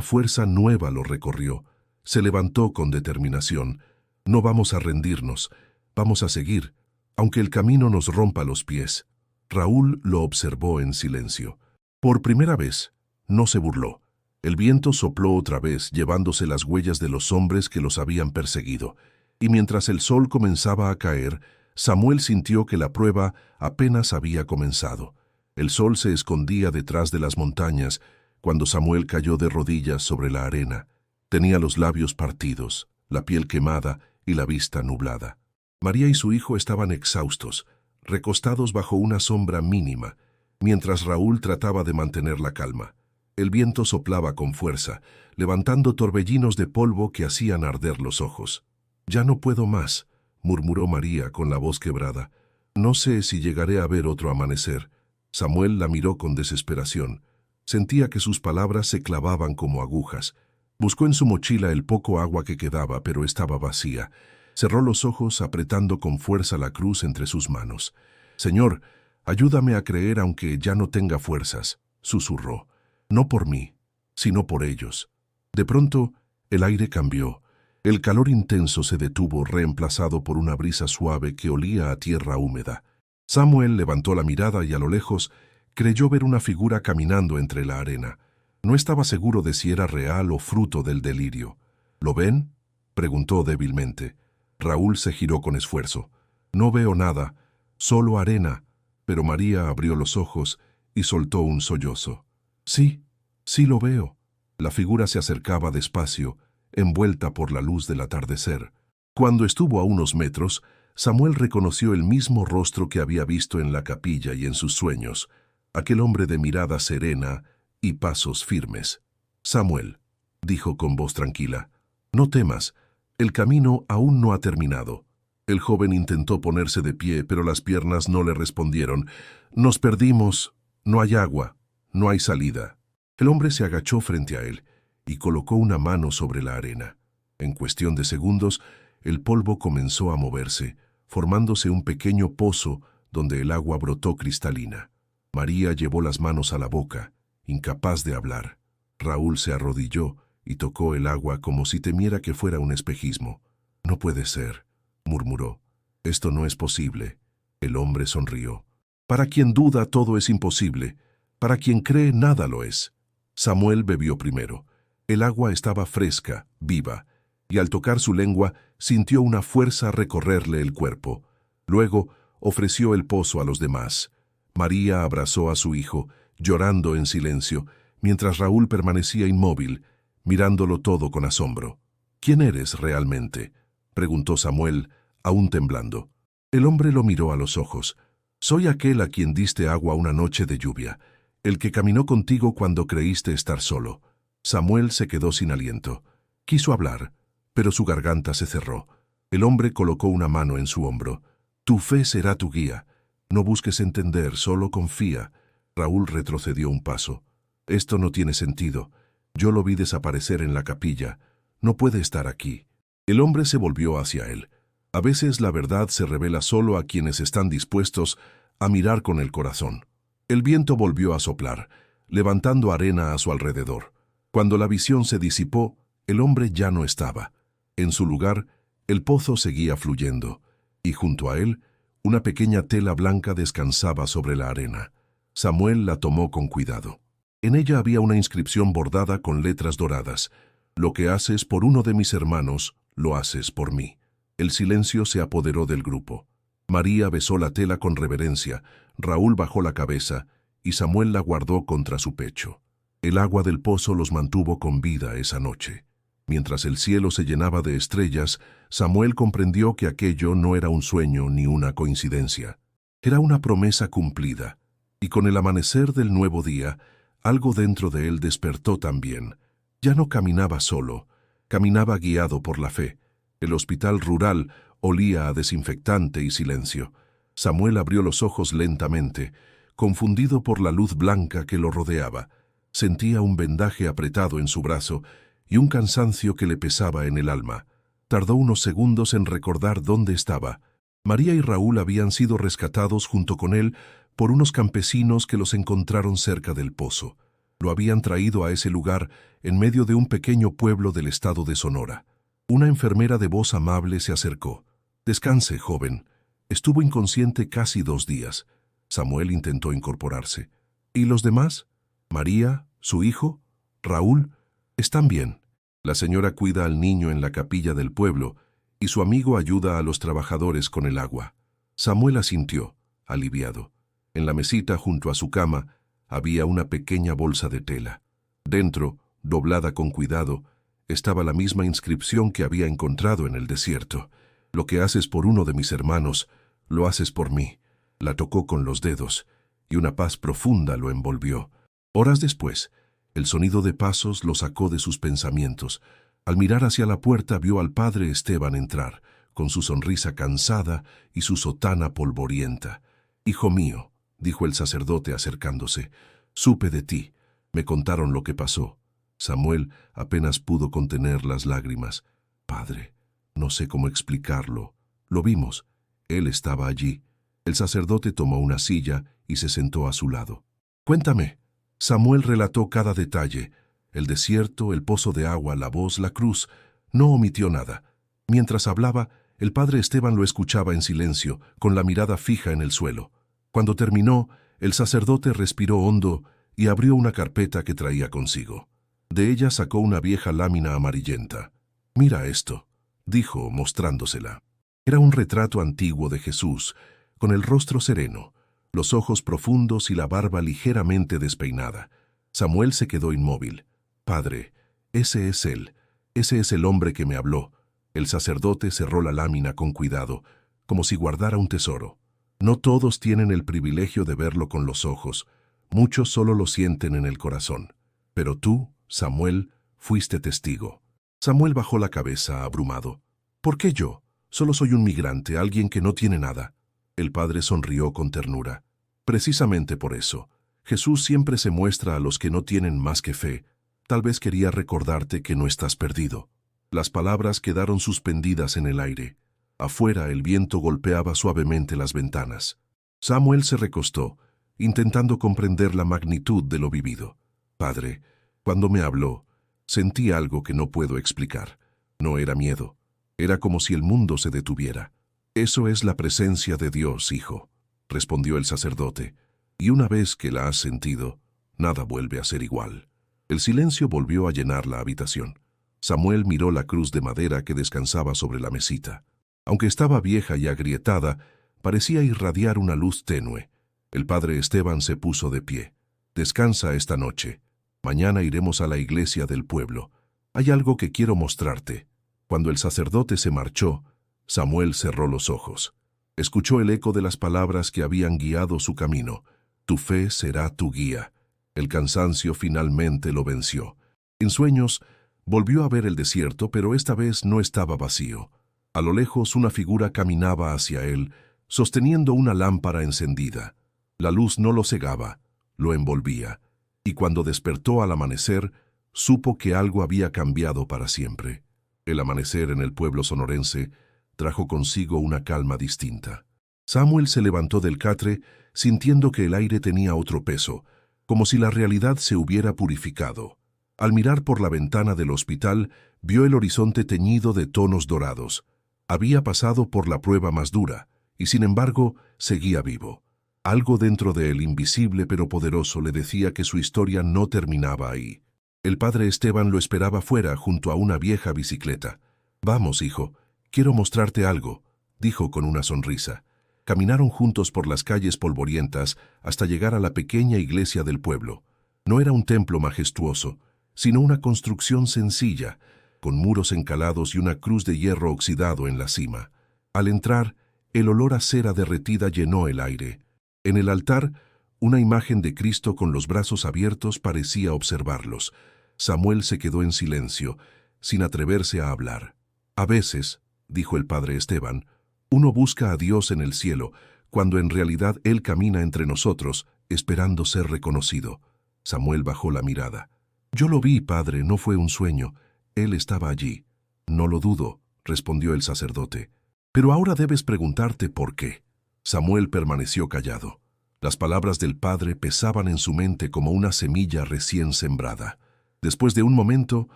fuerza nueva lo recorrió. Se levantó con determinación. «No vamos a rendirnos. Vamos a seguir, aunque el camino nos rompa los pies». Raúl lo observó en silencio. Por primera vez, no se burló. El viento sopló otra vez, llevándose las huellas de los hombres que los habían perseguido. Y mientras el sol comenzaba a caer, Samuel sintió que la prueba apenas había comenzado. El sol se escondía detrás de las montañas cuando Samuel cayó de rodillas sobre la arena. Tenía los labios partidos, la piel quemada y la vista nublada. María y su hijo estaban exhaustos, recostados bajo una sombra mínima, mientras Raúl trataba de mantener la calma. El viento soplaba con fuerza, levantando torbellinos de polvo que hacían arder los ojos. «Ya no puedo más», murmuró María con la voz quebrada. «No sé si llegaré a ver otro amanecer». Samuel la miró con desesperación. Sentía que sus palabras se clavaban como agujas. Buscó en su mochila el poco agua que quedaba, pero estaba vacía. Cerró los ojos, apretando con fuerza la cruz entre sus manos. «Señor, ayúdame a creer aunque ya no tenga fuerzas», susurró. «No por mí, sino por ellos». De pronto, el aire cambió. El calor intenso se detuvo, reemplazado por una brisa suave que olía a tierra húmeda. Samuel levantó la mirada y a lo lejos creyó ver una figura caminando entre la arena. No estaba seguro de si era real o fruto del delirio. «¿Lo ven?», preguntó débilmente. Raúl se giró con esfuerzo. «No veo nada, solo arena», pero María abrió los ojos y soltó un sollozo. «Sí, sí lo veo». La figura se acercaba despacio, envuelta por la luz del atardecer. Cuando estuvo a unos metros, Samuel reconoció el mismo rostro que había visto en la capilla y en sus sueños, aquel hombre de mirada serena y pasos firmes. «Samuel», dijo con voz tranquila, «no temas, el camino aún no ha terminado». El joven intentó ponerse de pie, pero las piernas no le respondieron. «Nos perdimos, no hay agua, no hay salida». El hombre se agachó frente a él y colocó una mano sobre la arena. En cuestión de segundos, el polvo comenzó a moverse, formándose un pequeño pozo donde el agua brotó cristalina. María llevó las manos a la boca, incapaz de hablar. Raúl se arrodilló y tocó el agua como si temiera que fuera un espejismo. «No puede ser», murmuró. «Esto no es posible». El hombre sonrió. «Para quien duda todo es imposible. Para quien cree nada lo es». Samuel bebió primero. El agua estaba fresca, viva, y al tocar su lengua sintió una fuerza recorrerle el cuerpo. Luego ofreció el pozo a los demás. María abrazó a su hijo, llorando en silencio, mientras Raúl permanecía inmóvil, mirándolo todo con asombro. «¿Quién eres realmente?», preguntó Samuel, aún temblando. El hombre lo miró a los ojos. «Soy aquel a quien diste agua una noche de lluvia, el que caminó contigo cuando creíste estar solo». Samuel se quedó sin aliento. Quiso hablar, pero su garganta se cerró. El hombre colocó una mano en su hombro. «Tu fe será tu guía. No busques entender, solo confía». Raúl retrocedió un paso. «Esto no tiene sentido. Yo lo vi desaparecer en la capilla. No puede estar aquí». El hombre se volvió hacia él. A veces la verdad se revela solo a quienes están dispuestos a mirar con el corazón. El viento volvió a soplar, levantando arena a su alrededor. Cuando la visión se disipó, el hombre ya no estaba. En su lugar, el pozo seguía fluyendo, y junto a él, una pequeña tela blanca descansaba sobre la arena. Samuel la tomó con cuidado. En ella había una inscripción bordada con letras doradas. «Lo que haces por uno de mis hermanos, lo haces por mí». El silencio se apoderó del grupo. María besó la tela con reverencia, Raúl bajó la cabeza y Samuel la guardó contra su pecho. El agua del pozo los mantuvo con vida esa noche. Mientras el cielo se llenaba de estrellas, Samuel comprendió que aquello no era un sueño ni una coincidencia. Era una promesa cumplida, y con el amanecer del nuevo día, algo dentro de él despertó también. Ya no caminaba solo, caminaba guiado por la fe. El hospital rural olía a desinfectante y silencio. Samuel abrió los ojos lentamente, confundido por la luz blanca que lo rodeaba. Sentía un vendaje apretado en su brazo y un cansancio que le pesaba en el alma. Tardó unos segundos en recordar dónde estaba. María y Raúl habían sido rescatados junto con él por unos campesinos que los encontraron cerca del pozo. Lo habían traído a ese lugar en medio de un pequeño pueblo del estado de Sonora. Una enfermera de voz amable se acercó. «Descanse, joven. Estuvo inconsciente casi 2 días». Samuel intentó incorporarse. «¿Y los demás? María, su hijo, Raúl, están bien. La señora cuida al niño en la capilla del pueblo y su amigo ayuda a los trabajadores con el agua». Samuel asintió, aliviado. En la mesita junto a su cama había una pequeña bolsa de tela. Dentro, doblada con cuidado, estaba la misma inscripción que había encontrado en el desierto. «Lo que haces por uno de mis hermanos, lo haces por mí». La tocó con los dedos, y una paz profunda lo envolvió. Horas después, El sonido de pasos lo sacó de sus pensamientos. Al mirar hacia la puerta vio al padre Esteban entrar, con su sonrisa cansada y su sotana polvorienta. «Hijo mío», dijo el sacerdote acercándose, «supe de ti. Me contaron lo que pasó». Samuel apenas pudo contener las lágrimas. «Padre, no sé cómo explicarlo. Lo vimos. Él estaba allí». El sacerdote tomó una silla y se sentó a su lado. «Cuéntame». Samuel relató cada detalle: el desierto, el pozo de agua, la voz, la cruz. No omitió nada. Mientras hablaba, el padre Esteban lo escuchaba en silencio, con la mirada fija en el suelo. Cuando terminó, el sacerdote respiró hondo y abrió una carpeta que traía consigo. De ella sacó una vieja lámina amarillenta. «Mira esto», dijo, mostrándosela. Era un retrato antiguo de Jesús, con el rostro sereno, los ojos profundos y la barba ligeramente despeinada. Samuel se quedó inmóvil. «Padre, ese es él. Ese es el hombre que me habló». El sacerdote cerró la lámina con cuidado, como si guardara un tesoro. No todos tienen el privilegio de verlo con los ojos. Muchos solo lo sienten en el corazón. Pero tú, Samuel, fuiste testigo. Samuel bajó la cabeza, abrumado. «¿Por qué yo? Solo soy un migrante, alguien que no tiene nada». El padre sonrió con ternura. «Precisamente por eso. Jesús siempre se muestra a los que no tienen más que fe. Tal vez quería recordarte que no estás perdido». Las palabras quedaron suspendidas en el aire. Afuera el viento golpeaba suavemente las ventanas. Samuel se recostó, intentando comprender la magnitud de lo vivido. «Padre, cuando me habló, sentí algo que no puedo explicar. No era miedo. Era como si el mundo se detuviera». «Eso es la presencia de Dios, hijo», respondió el sacerdote. «Y una vez que la has sentido, nada vuelve a ser igual». El silencio volvió a llenar la habitación. Samuel miró la cruz de madera que descansaba sobre la mesita. Aunque estaba vieja y agrietada, parecía irradiar una luz tenue. El padre Esteban se puso de pie. «Descansa esta noche. Mañana iremos a la iglesia del pueblo. Hay algo que quiero mostrarte». Cuando el sacerdote se marchó, Samuel cerró los ojos. Escuchó el eco de las palabras que habían guiado su camino. «Tu fe será tu guía». El cansancio finalmente lo venció. En sueños, volvió a ver el desierto, pero esta vez no estaba vacío. A lo lejos una figura caminaba hacia él, sosteniendo una lámpara encendida. La luz no lo cegaba, lo envolvía, y cuando despertó al amanecer, supo que algo había cambiado para siempre. El amanecer en el pueblo sonorense trajo consigo una calma distinta. Samuel se levantó del catre, sintiendo que el aire tenía otro peso, como si la realidad se hubiera purificado. Al mirar por la ventana del hospital, vio el horizonte teñido de tonos dorados. Había pasado por la prueba más dura, y sin embargo, seguía vivo. Algo dentro de él, invisible pero poderoso, le decía que su historia no terminaba ahí. El padre Esteban lo esperaba fuera, junto a una vieja bicicleta. «Vamos, hijo, quiero mostrarte algo», dijo con una sonrisa. Caminaron juntos por las calles polvorientas hasta llegar a la pequeña iglesia del pueblo. No era un templo majestuoso, sino una construcción sencilla, con muros encalados y una cruz de hierro oxidado en la cima. Al entrar, el olor a cera derretida llenó el aire. En el altar, una imagen de Cristo con los brazos abiertos parecía observarlos. Samuel se quedó en silencio, sin atreverse a hablar. «A veces», dijo el padre Esteban, «uno busca a Dios en el cielo, cuando en realidad Él camina entre nosotros, esperando ser reconocido». Samuel bajó la mirada. «Yo lo vi, padre, no fue un sueño. Él estaba allí». «No lo dudo», respondió el sacerdote. «Pero ahora debes preguntarte por qué». Samuel permaneció callado. Las palabras del padre pesaban en su mente como una semilla recién sembrada. Después de un momento,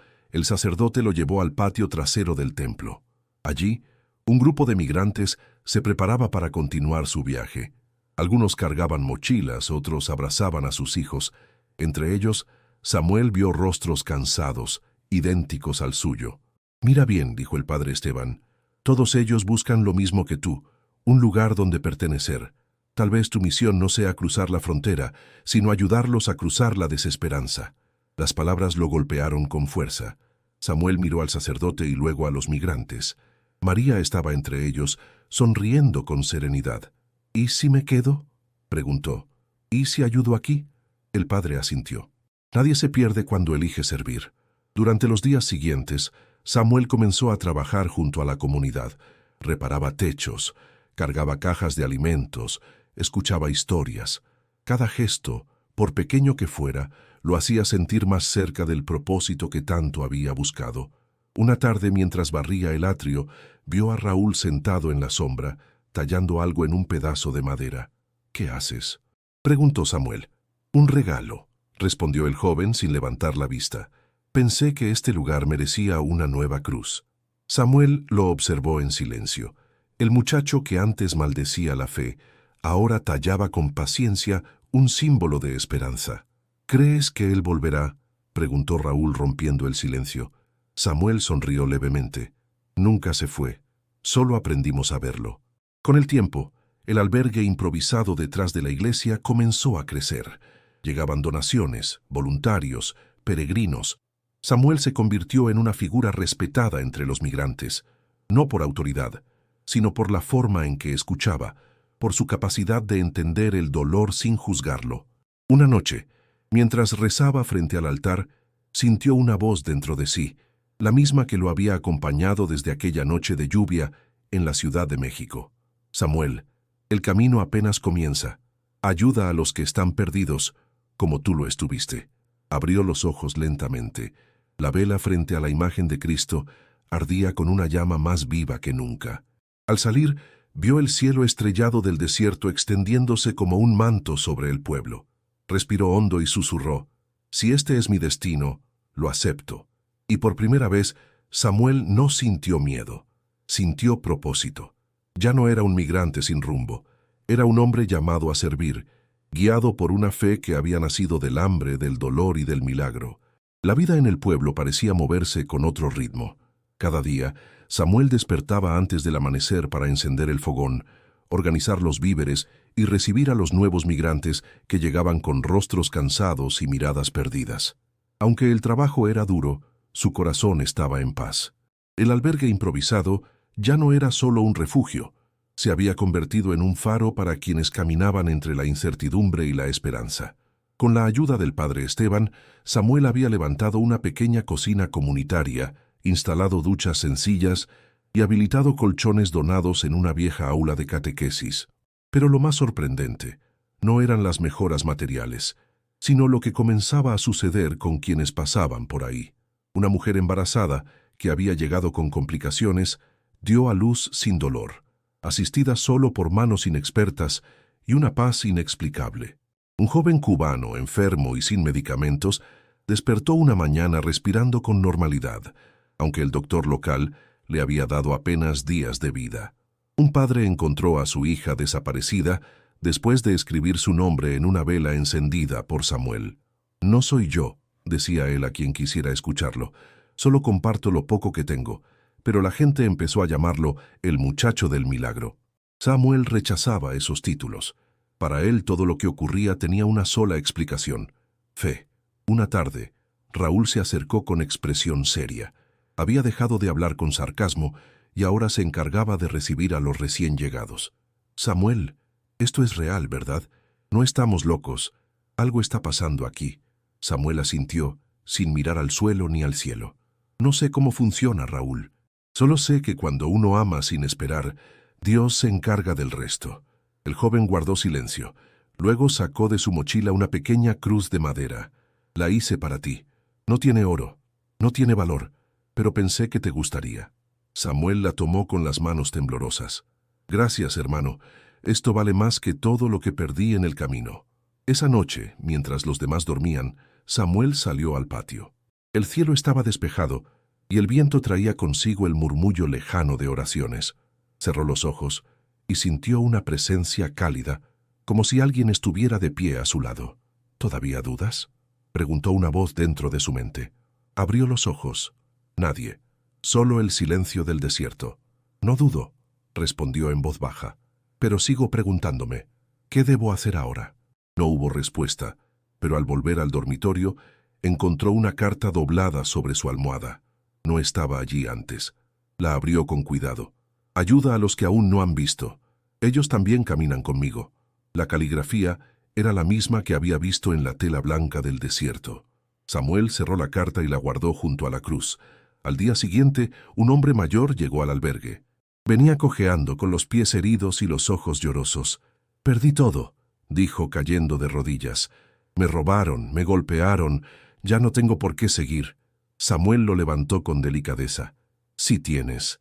el sacerdote lo llevó al patio trasero del templo. Allí, un grupo de migrantes se preparaba para continuar su viaje. Algunos cargaban mochilas, otros abrazaban a sus hijos. Entre ellos, Samuel vio rostros cansados, idénticos al suyo. «Mira bien», dijo el padre Esteban, «todos ellos buscan lo mismo que tú, un lugar donde pertenecer. Tal vez tu misión no sea cruzar la frontera, sino ayudarlos a cruzar la desesperanza». Las palabras lo golpearon con fuerza. Samuel miró al sacerdote y luego a los migrantes. María estaba entre ellos, sonriendo con serenidad. «¿Y si me quedo?», preguntó. «¿Y si ayudo aquí?». El padre asintió. Nadie se pierde cuando elige servir. Durante los días siguientes, Samuel comenzó a trabajar junto a la comunidad. Reparaba techos, cargaba cajas de alimentos, escuchaba historias. Cada gesto, por pequeño que fuera, lo hacía sentir más cerca del propósito que tanto había buscado. Una tarde, mientras barría el atrio, vio a Raúl sentado en la sombra, tallando algo en un pedazo de madera. «¿Qué haces?», preguntó Samuel. «Un regalo», respondió el joven sin levantar la vista. «Pensé que este lugar merecía una nueva cruz». Samuel lo observó en silencio. El muchacho que antes maldecía la fe, ahora tallaba con paciencia un símbolo de esperanza. «¿Crees que él volverá?», preguntó Raúl rompiendo el silencio. Samuel sonrió levemente. «Nunca se fue. Solo aprendimos a verlo». Con el tiempo, el albergue improvisado detrás de la iglesia comenzó a crecer. Llegaban donaciones, voluntarios, peregrinos. Samuel se convirtió en una figura respetada entre los migrantes, no por autoridad, sino por la forma en que escuchaba, por su capacidad de entender el dolor sin juzgarlo. Una noche, mientras rezaba frente al altar, sintió una voz dentro de sí, la misma que lo había acompañado desde aquella noche de lluvia en la Ciudad de México. «Samuel, el camino apenas comienza. Ayuda a los que están perdidos, como tú lo estuviste». Abrió los ojos lentamente. La vela frente a la imagen de Cristo ardía con una llama más viva que nunca. Al salir, vio el cielo estrellado del desierto extendiéndose como un manto sobre el pueblo. Respiró hondo y susurró: «Si este es mi destino, lo acepto». Y por primera vez, Samuel no sintió miedo, sintió propósito. Ya no era un migrante sin rumbo, era un hombre llamado a servir, guiado por una fe que había nacido del hambre, del dolor y del milagro. La vida en el pueblo parecía moverse con otro ritmo. Cada día, Samuel despertaba antes del amanecer para encender el fogón, organizar los víveres y recibir a los nuevos migrantes que llegaban con rostros cansados y miradas perdidas. Aunque el trabajo era duro, su corazón estaba en paz. El albergue improvisado ya no era solo un refugio, se había convertido en un faro para quienes caminaban entre la incertidumbre y la esperanza. Con la ayuda del padre Esteban, Samuel había levantado una pequeña cocina comunitaria, instalado duchas sencillas y habilitado colchones donados en una vieja aula de catequesis. Pero lo más sorprendente no eran las mejoras materiales, sino lo que comenzaba a suceder con quienes pasaban por ahí. Una mujer embarazada, que había llegado con complicaciones, dio a luz sin dolor, asistida solo por manos inexpertas y una paz inexplicable. Un joven cubano, enfermo y sin medicamentos, despertó una mañana respirando con normalidad, aunque el doctor local le había dado apenas días de vida. Un padre encontró a su hija desaparecida después de escribir su nombre en una vela encendida por Samuel. «No soy yo», decía él a quien quisiera escucharlo, «solo comparto lo poco que tengo», pero la gente empezó a llamarlo el muchacho del milagro. Samuel rechazaba esos títulos. Para él todo lo que ocurría tenía una sola explicación: fe. Una tarde, Raúl se acercó con expresión seria. Había dejado de hablar con sarcasmo y ahora se encargaba de recibir a los recién llegados. «Samuel, esto es real, ¿verdad? No estamos locos. Algo está pasando aquí». Samuel asintió, sin mirar al suelo ni al cielo. «No sé cómo funciona, Raúl. Solo sé que cuando uno ama sin esperar, Dios se encarga del resto». El joven guardó silencio. Luego sacó de su mochila una pequeña cruz de madera. «La hice para ti. No tiene oro, no tiene valor, pero pensé que te gustaría». Samuel la tomó con las manos temblorosas. «Gracias, hermano. Esto vale más que todo lo que perdí en el camino». Esa noche, mientras los demás dormían, Samuel salió al patio. El cielo estaba despejado y el viento traía consigo el murmullo lejano de oraciones. Cerró los ojos y sintió una presencia cálida, como si alguien estuviera de pie a su lado. «¿Todavía dudas?», preguntó una voz dentro de su mente. Abrió los ojos. Nadie. Solo el silencio del desierto. «No dudo», respondió en voz baja, «pero sigo preguntándome, ¿qué debo hacer ahora?». No hubo respuesta, pero al volver al dormitorio, encontró una carta doblada sobre su almohada. No estaba allí antes. La abrió con cuidado. «Ayuda a los que aún no han visto. Ellos también caminan conmigo». La caligrafía era la misma que había visto en la tela blanca del desierto. Samuel cerró la carta y la guardó junto a la cruz. Al día siguiente, un hombre mayor llegó al albergue. Venía cojeando, con los pies heridos y los ojos llorosos. «Perdí todo», dijo cayendo de rodillas. «Me robaron, me golpearon, ya no tengo por qué seguir». Samuel lo levantó con delicadeza. «Sí tienes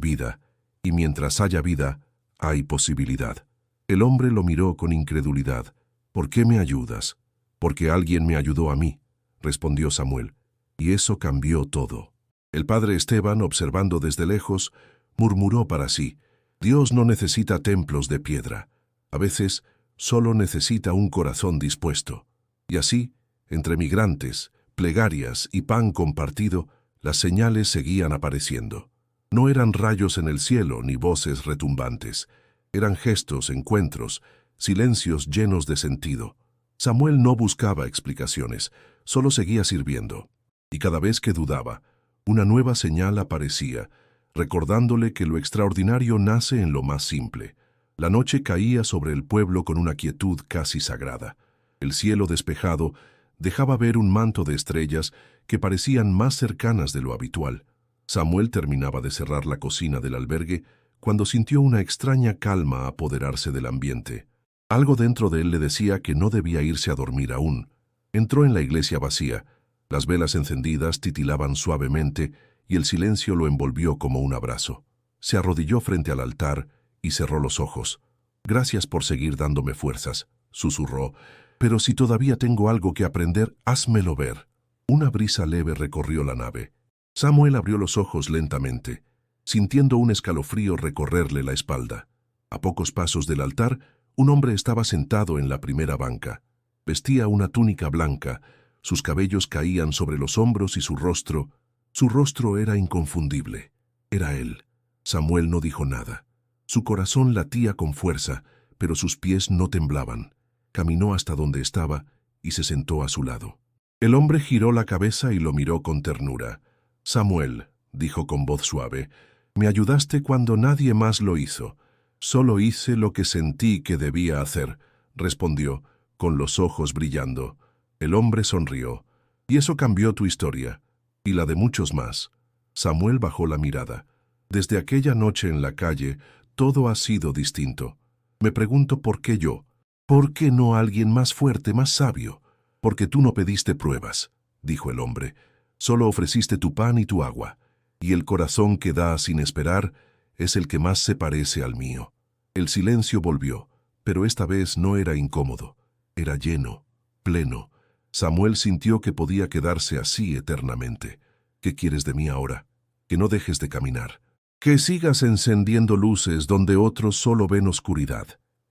vida, y mientras haya vida, hay posibilidad». El hombre lo miró con incredulidad. «¿Por qué me ayudas?» «Porque alguien me ayudó a mí», respondió Samuel, y eso cambió todo. El padre Esteban, observando desde lejos, murmuró para sí: «Dios no necesita templos de piedra. A veces solo necesita un corazón dispuesto». Y así, entre migrantes, plegarias y pan compartido, las señales seguían apareciendo. No eran rayos en el cielo ni voces retumbantes. Eran gestos, encuentros, silencios llenos de sentido. Samuel no buscaba explicaciones, solo seguía sirviendo. Y cada vez que dudaba, una nueva señal aparecía, recordándole que lo extraordinario nace en lo más simple. La noche caía sobre el pueblo con una quietud casi sagrada. El cielo despejado dejaba ver un manto de estrellas que parecían más cercanas de lo habitual. Samuel terminaba de cerrar la cocina del albergue cuando sintió una extraña calma apoderarse del ambiente. Algo dentro de él le decía que no debía irse a dormir aún. Entró en la iglesia vacía. Las velas encendidas titilaban suavemente y el silencio lo envolvió como un abrazo. Se arrodilló frente al altar y cerró los ojos. «Gracias por seguir dándome fuerzas», susurró, «pero si todavía tengo algo que aprender, házmelo ver». Una brisa leve recorrió la nave. Samuel abrió los ojos lentamente, sintiendo un escalofrío recorrerle la espalda. A pocos pasos del altar, un hombre estaba sentado en la primera banca. Vestía una túnica blanca, sus cabellos caían sobre los hombros y su rostro era inconfundible. Era él. Samuel no dijo nada. Su corazón latía con fuerza, pero sus pies no temblaban. Caminó hasta donde estaba y se sentó a su lado. El hombre giró la cabeza y lo miró con ternura. «Samuel», dijo con voz suave, «me ayudaste cuando nadie más lo hizo». «Solo hice lo que sentí que debía hacer», respondió, con los ojos brillando. El hombre sonrió. «Y eso cambió tu historia, y la de muchos más». Samuel bajó la mirada. «Desde aquella noche en la calle, todo ha sido distinto. Me pregunto por qué yo. ¿Por qué no alguien más fuerte, más sabio?» «Porque tú no pediste pruebas», dijo el hombre. «Solo ofreciste tu pan y tu agua, y el corazón que da sin esperar es el que más se parece al mío». El silencio volvió, pero esta vez no era incómodo. Era lleno, pleno. Samuel sintió que podía quedarse así eternamente. «¿Qué quieres de mí ahora? Que no dejes de caminar. Que sigas encendiendo luces donde otros solo ven oscuridad».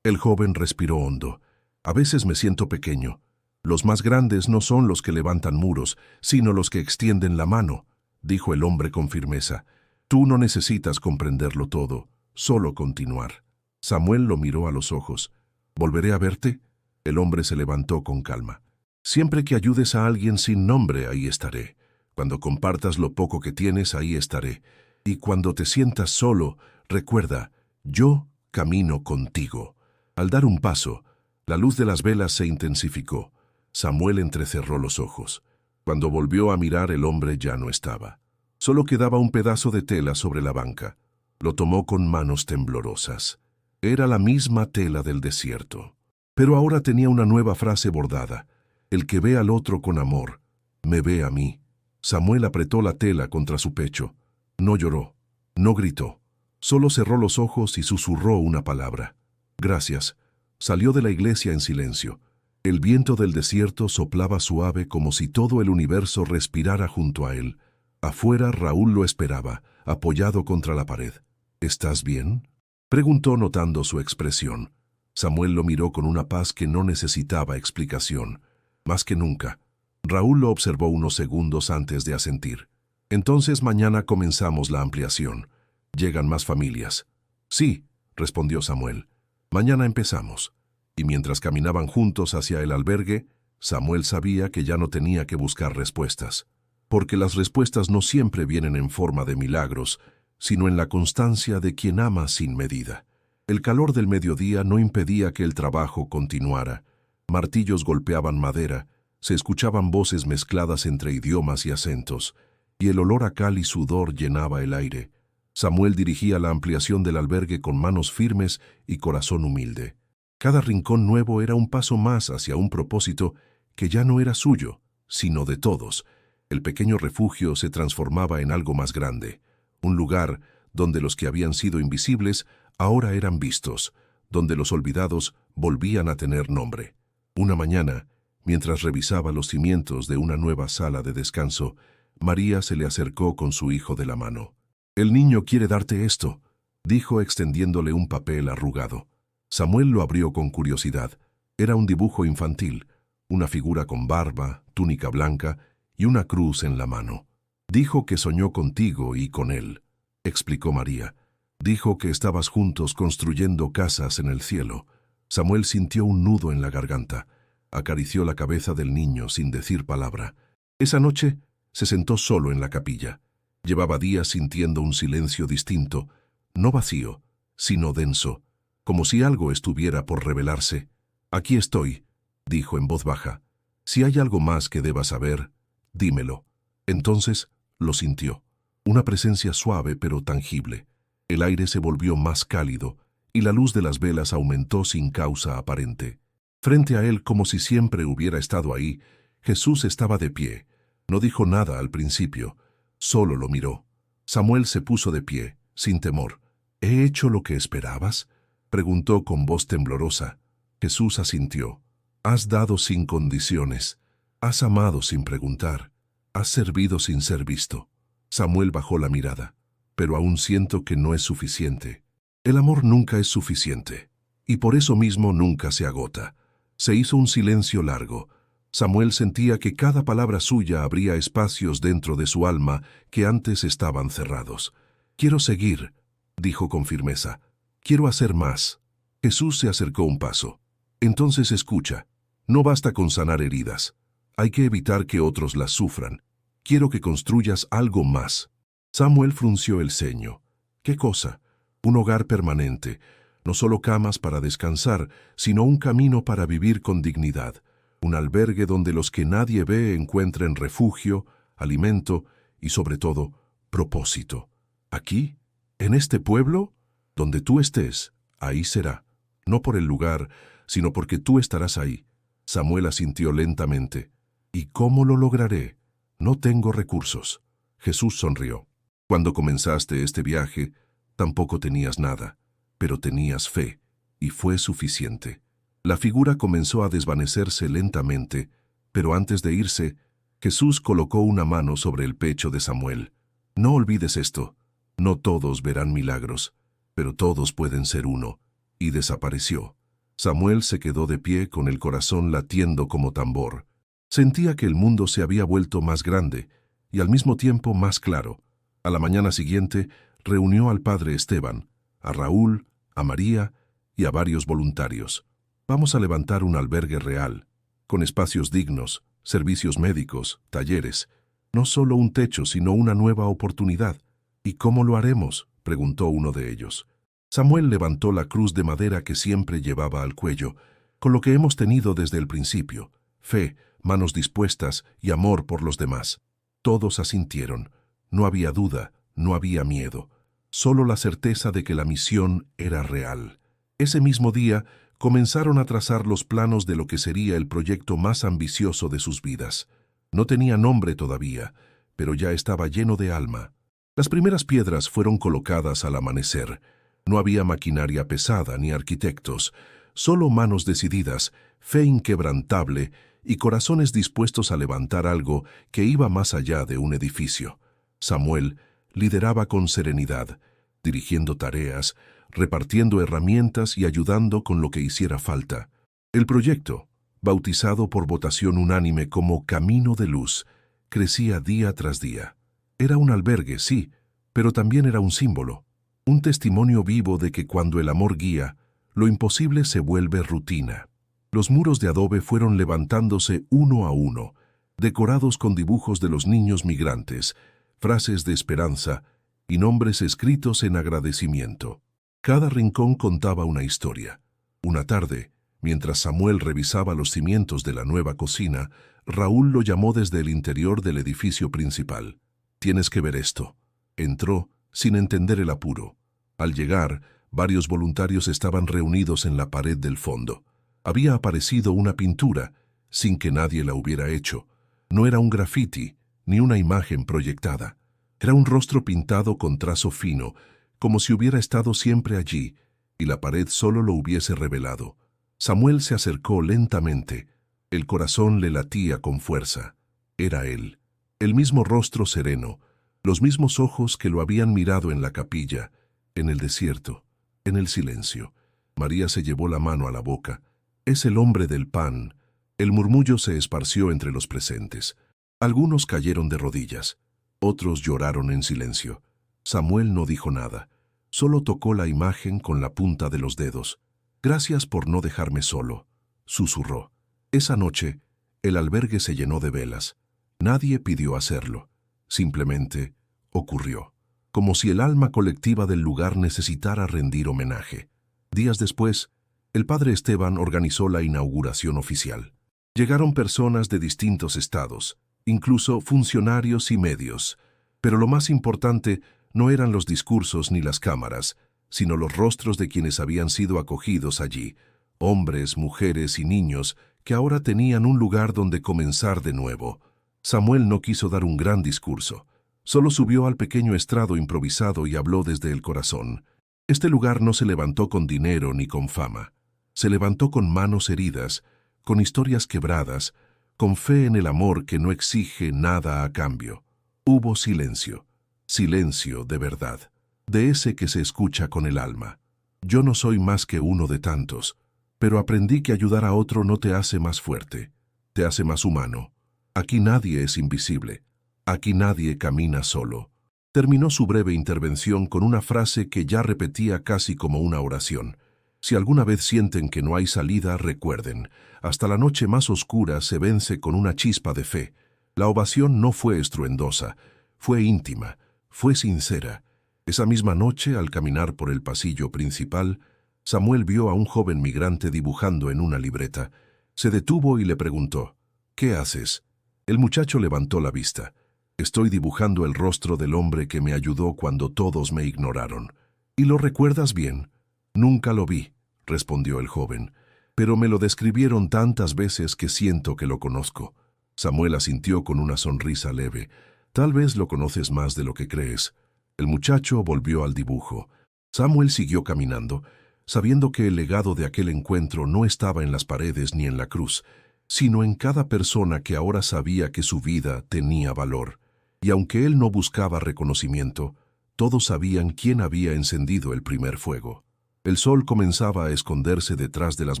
El joven respiró hondo. «A veces me siento pequeño. Los más grandes no son los que levantan muros, sino los que extienden la mano», dijo el hombre con firmeza. «Tú no necesitas comprenderlo todo, solo continuar». Samuel lo miró a los ojos. «¿Volveré a verte?» El hombre se levantó con calma. «Siempre que ayudes a alguien sin nombre, ahí estaré. Cuando compartas lo poco que tienes, ahí estaré. Y cuando te sientas solo, recuerda, yo camino contigo». Al dar un paso, la luz de las velas se intensificó. Samuel entrecerró los ojos. Cuando volvió a mirar, el hombre ya no estaba. Solo quedaba un pedazo de tela sobre la banca. Lo tomó con manos temblorosas. Era la misma tela del desierto. Pero ahora tenía una nueva frase bordada. «El que ve al otro con amor, me ve a mí». Samuel apretó la tela contra su pecho. No lloró, no gritó. Solo cerró los ojos y susurró una palabra. «Gracias». Salió de la iglesia en silencio. El viento del desierto soplaba suave como si todo el universo respirara junto a él. Afuera Raúl lo esperaba, apoyado contra la pared. «¿Estás bien?», preguntó notando su expresión. Samuel lo miró con una paz que no necesitaba explicación. Más que nunca. Raúl lo observó unos segundos antes de asentir. «Entonces mañana comenzamos la ampliación. Llegan más familias». «Sí», respondió Samuel. «Mañana empezamos». Y mientras caminaban juntos hacia el albergue, Samuel sabía que ya no tenía que buscar respuestas. Porque las respuestas no siempre vienen en forma de milagros, sino en la constancia de quien ama sin medida. El calor del mediodía no impedía que el trabajo continuara. Martillos golpeaban madera, Se escuchaban voces mezcladas entre idiomas y acentos, y el olor a cal y sudor llenaba el aire. Samuel dirigía la ampliación del albergue con manos firmes y corazón humilde. Cada rincón nuevo era un paso más hacia un propósito que ya no era suyo, sino de todos. El pequeño refugio se transformaba en algo más grande, un lugar donde los que habían sido invisibles ahora eran vistos, donde los olvidados volvían a tener nombre. Una mañana, mientras revisaba los cimientos de una nueva sala de descanso, María se le acercó con su hijo de la mano. «El niño quiere darte esto», dijo extendiéndole un papel arrugado. Samuel lo abrió con curiosidad. Era un dibujo infantil, una figura con barba, túnica blanca y una cruz en la mano. «Dijo que soñó contigo y con él», explicó María. «Dijo que estabas juntos construyendo casas en el cielo». Samuel sintió un nudo en la garganta. Acarició la cabeza del niño sin decir palabra. Esa noche se sentó solo en la capilla. Llevaba días sintiendo un silencio distinto, no vacío, sino denso, como si algo estuviera por revelarse. «Aquí estoy», dijo en voz baja. «Si hay algo más que deba saber, dímelo». Entonces lo sintió. Una presencia suave pero tangible. El aire se volvió más cálido y la luz de las velas aumentó sin causa aparente. Frente a él, como si siempre hubiera estado ahí, Jesús estaba de pie. No dijo nada al principio, solo lo miró. Samuel se puso de pie, sin temor. «¿He hecho lo que esperabas?», preguntó con voz temblorosa. Jesús asintió. «Has dado sin condiciones, has amado sin preguntar, has servido sin ser visto». Samuel bajó la mirada. «Pero aún siento que no es suficiente». El amor nunca es suficiente, y por eso mismo nunca se agota. Se hizo un silencio largo. Samuel sentía que cada palabra suya abría espacios dentro de su alma que antes estaban cerrados. «Quiero seguir», dijo con firmeza. «Quiero hacer más». Jesús se acercó un paso. «Entonces escucha. No basta con sanar heridas. Hay que evitar que otros las sufran. Quiero que construyas algo más». Samuel frunció el ceño. «¿Qué cosa?». «Un hogar permanente. No solo camas para descansar, sino un camino para vivir con dignidad. Un albergue donde los que nadie ve encuentren refugio, alimento y, sobre todo, propósito. Aquí, en este pueblo, donde tú estés, ahí será. No por el lugar, sino porque tú estarás ahí». Samuel asintió lentamente. «¿Y cómo lo lograré? No tengo recursos». Jesús sonrió. «Cuando comenzaste este viaje, tampoco tenías nada, pero tenías fe, y fue suficiente». La figura comenzó a desvanecerse lentamente, pero antes de irse, Jesús colocó una mano sobre el pecho de Samuel. «No olvides esto. No todos verán milagros, pero todos pueden ser uno». Y desapareció. Samuel se quedó de pie con el corazón latiendo como tambor. Sentía que el mundo se había vuelto más grande y al mismo tiempo más claro. A la mañana siguiente reunió al padre Esteban, a Raúl, a María y a varios voluntarios. «Vamos a levantar un albergue real, con espacios dignos, servicios médicos, talleres. No solo un techo, sino una nueva oportunidad». «¿Y cómo lo haremos?», preguntó uno de ellos. Samuel levantó la cruz de madera que siempre llevaba al cuello, con lo que hemos tenido desde el principio: fe, manos dispuestas y amor por los demás. Todos asintieron. No había duda, no había miedo, solo la certeza de que la misión era real. Ese mismo día comenzaron a trazar los planos de lo que sería el proyecto más ambicioso de sus vidas. No tenía nombre todavía, pero ya estaba lleno de alma. Las primeras piedras fueron colocadas al amanecer. No había maquinaria pesada ni arquitectos, solo manos decididas, fe inquebrantable y corazones dispuestos a levantar algo que iba más allá de un edificio. Samuel lideraba con serenidad, dirigiendo tareas, repartiendo herramientas y ayudando con lo que hiciera falta. El proyecto, bautizado por votación unánime como Camino de Luz, crecía día tras día. Era un albergue, sí, pero también era un símbolo, un testimonio vivo de que cuando el amor guía, lo imposible se vuelve rutina. Los muros de adobe fueron levantándose uno a uno, decorados con dibujos de los niños migrantes, frases de esperanza y nombres escritos en agradecimiento. Cada rincón contaba una historia. Una tarde, mientras Samuel revisaba los cimientos de la nueva cocina, Raúl lo llamó desde el interior del edificio principal. «Tienes que ver esto». Entró, sin entender el apuro. Al llegar, varios voluntarios estaban reunidos en la pared del fondo. Había aparecido una pintura, sin que nadie la hubiera hecho. No era un grafiti, ni una imagen proyectada. Era un rostro pintado con trazo fino, como si hubiera estado siempre allí, y la pared solo lo hubiese revelado. Samuel se acercó lentamente. El corazón le latía con fuerza. Era él. El mismo rostro sereno, los mismos ojos que lo habían mirado en la capilla, en el desierto, en el silencio. María se llevó la mano a la boca. «Es el hombre del pan». El murmullo se esparció entre los presentes. Algunos cayeron de rodillas. Otros lloraron en silencio. Samuel no dijo nada. Solo tocó la imagen con la punta de los dedos. «Gracias por no dejarme solo», susurró. Esa noche, el albergue se llenó de velas. Nadie pidió hacerlo. Simplemente ocurrió. Como si el alma colectiva del lugar necesitara rendir homenaje. Días después, el padre Esteban organizó la inauguración oficial. Llegaron personas de distintos estados, incluso funcionarios y medios. Pero lo más importante no eran los discursos ni las cámaras, sino los rostros de quienes habían sido acogidos allí, hombres, mujeres y niños que ahora tenían un lugar donde comenzar de nuevo. Samuel no quiso dar un gran discurso. Solo subió al pequeño estrado improvisado y habló desde el corazón. Este lugar no se levantó con dinero ni con fama. Se levantó con manos heridas, con historias quebradas, con fe en el amor que no exige nada a cambio. Hubo silencio, silencio de verdad, de ese que se escucha con el alma. Yo no soy más que uno de tantos, pero aprendí que ayudar a otro no te hace más fuerte, te hace más humano. Aquí nadie es invisible, aquí nadie camina solo. Terminó su breve intervención con una frase que ya repetía casi como una oración. Si alguna vez sienten que no hay salida, recuerden, hasta la noche más oscura se vence con una chispa de fe. La ovación no fue estruendosa, fue íntima, fue sincera. Esa misma noche, al caminar por el pasillo principal, Samuel vio a un joven migrante dibujando en una libreta. Se detuvo y le preguntó, «¿Qué haces?». El muchacho levantó la vista. «Estoy dibujando el rostro del hombre que me ayudó cuando todos me ignoraron». «¿Y lo recuerdas bien?». «Nunca lo vi», respondió el joven, «pero me lo describieron tantas veces que siento que lo conozco». Samuel asintió con una sonrisa leve. «Tal vez lo conoces más de lo que crees». El muchacho volvió al dibujo. Samuel siguió caminando, sabiendo que el legado de aquel encuentro no estaba en las paredes ni en la cruz, sino en cada persona que ahora sabía que su vida tenía valor. Y aunque él no buscaba reconocimiento, todos sabían quién había encendido el primer fuego. El sol comenzaba a esconderse detrás de las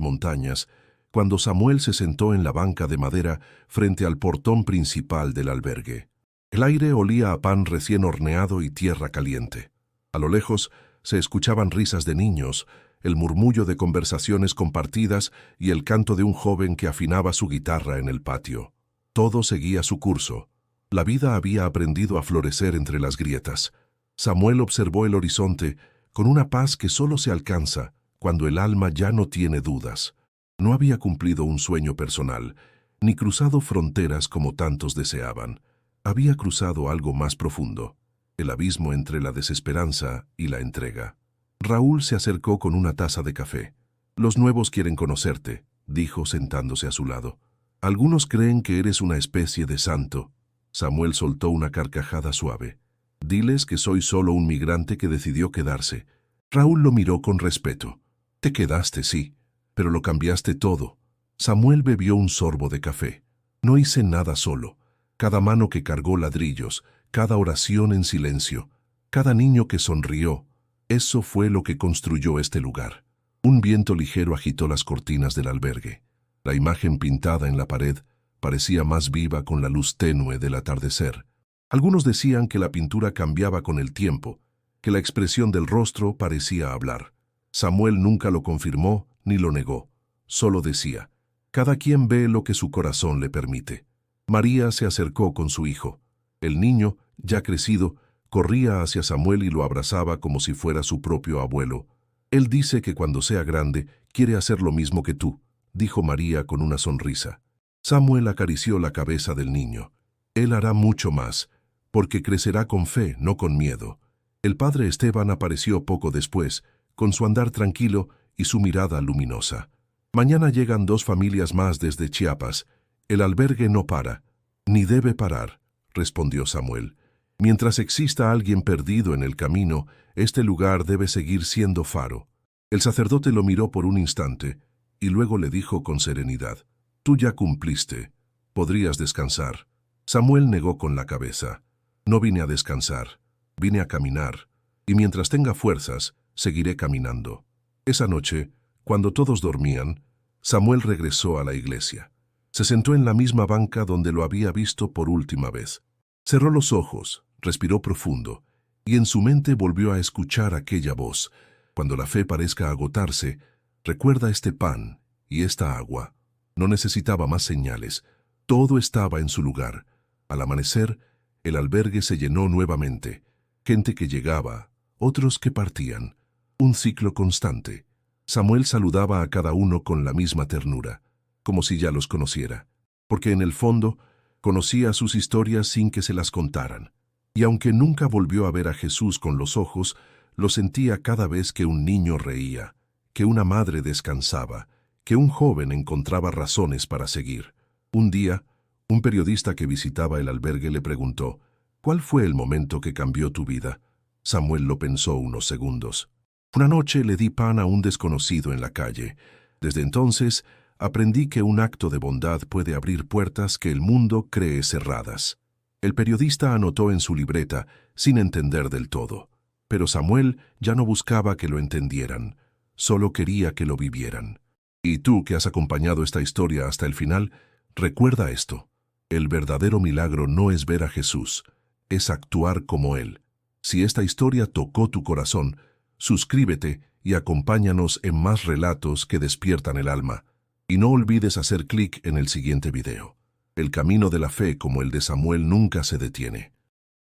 montañas, cuando Samuel se sentó en la banca de madera frente al portón principal del albergue. El aire olía a pan recién horneado y tierra caliente. A lo lejos se escuchaban risas de niños, el murmullo de conversaciones compartidas y el canto de un joven que afinaba su guitarra en el patio. Todo seguía su curso. La vida había aprendido a florecer entre las grietas. Samuel observó el horizonte con una paz que solo se alcanza cuando el alma ya no tiene dudas. No había cumplido un sueño personal, ni cruzado fronteras como tantos deseaban. Había cruzado algo más profundo, el abismo entre la desesperanza y la entrega. Raúl se acercó con una taza de café. «Los nuevos quieren conocerte», dijo sentándose a su lado. «Algunos creen que eres una especie de santo». Samuel soltó una carcajada suave. «Diles que soy solo un migrante que decidió quedarse». Raúl lo miró con respeto. «Te quedaste, sí, pero lo cambiaste todo». Samuel bebió un sorbo de café. «No hice nada solo. Cada mano que cargó ladrillos, cada oración en silencio, cada niño que sonrió, eso fue lo que construyó este lugar». Un viento ligero agitó las cortinas del albergue. La imagen pintada en la pared parecía más viva con la luz tenue del atardecer. Algunos decían que la pintura cambiaba con el tiempo, que la expresión del rostro parecía hablar. Samuel nunca lo confirmó ni lo negó. Solo decía, «Cada quien ve lo que su corazón le permite». María se acercó con su hijo. El niño, ya crecido, corría hacia Samuel y lo abrazaba como si fuera su propio abuelo. «Él dice que cuando sea grande quiere hacer lo mismo que tú», dijo María con una sonrisa. Samuel acarició la cabeza del niño. Él hará mucho más, porque crecerá con fe, no con miedo. El padre Esteban apareció poco después, con su andar tranquilo y su mirada luminosa. Mañana llegan 2 familias más desde Chiapas. El albergue no para, ni debe parar, respondió Samuel. Mientras exista alguien perdido en el camino, este lugar debe seguir siendo faro. El sacerdote lo miró por un instante y luego le dijo con serenidad: «Tú ya cumpliste. Podrías descansar». Samuel negó con la cabeza. «No vine a descansar, vine a caminar, y mientras tenga fuerzas, seguiré caminando». Esa noche, cuando todos dormían, Samuel regresó a la iglesia. Se sentó en la misma banca donde lo había visto por última vez. Cerró los ojos, respiró profundo, y en su mente volvió a escuchar aquella voz: «Cuando la fe parezca agotarse, recuerda este pan y esta agua». No necesitaba más señales. Todo estaba en su lugar. Al amanecer, el albergue se llenó nuevamente. Gente que llegaba, otros que partían. Un ciclo constante. Samuel saludaba a cada uno con la misma ternura, como si ya los conociera, porque en el fondo conocía sus historias sin que se las contaran. Y aunque nunca volvió a ver a Jesús con los ojos, lo sentía cada vez que un niño reía, que una madre descansaba, que un joven encontraba razones para seguir. Un día, un periodista que visitaba el albergue le preguntó: «¿Cuál fue el momento que cambió tu vida?». Samuel lo pensó unos segundos. «Una noche le di pan a un desconocido en la calle. Desde entonces, aprendí que un acto de bondad puede abrir puertas que el mundo cree cerradas». El periodista anotó en su libreta, sin entender del todo. Pero Samuel ya no buscaba que lo entendieran, solo quería que lo vivieran. Y tú, que has acompañado esta historia hasta el final, recuerda esto: el verdadero milagro no es ver a Jesús, es actuar como Él. Si esta historia tocó tu corazón, suscríbete y acompáñanos en más relatos que despiertan el alma. Y no olvides hacer clic en el siguiente video. El camino de la fe como el de Samuel nunca se detiene.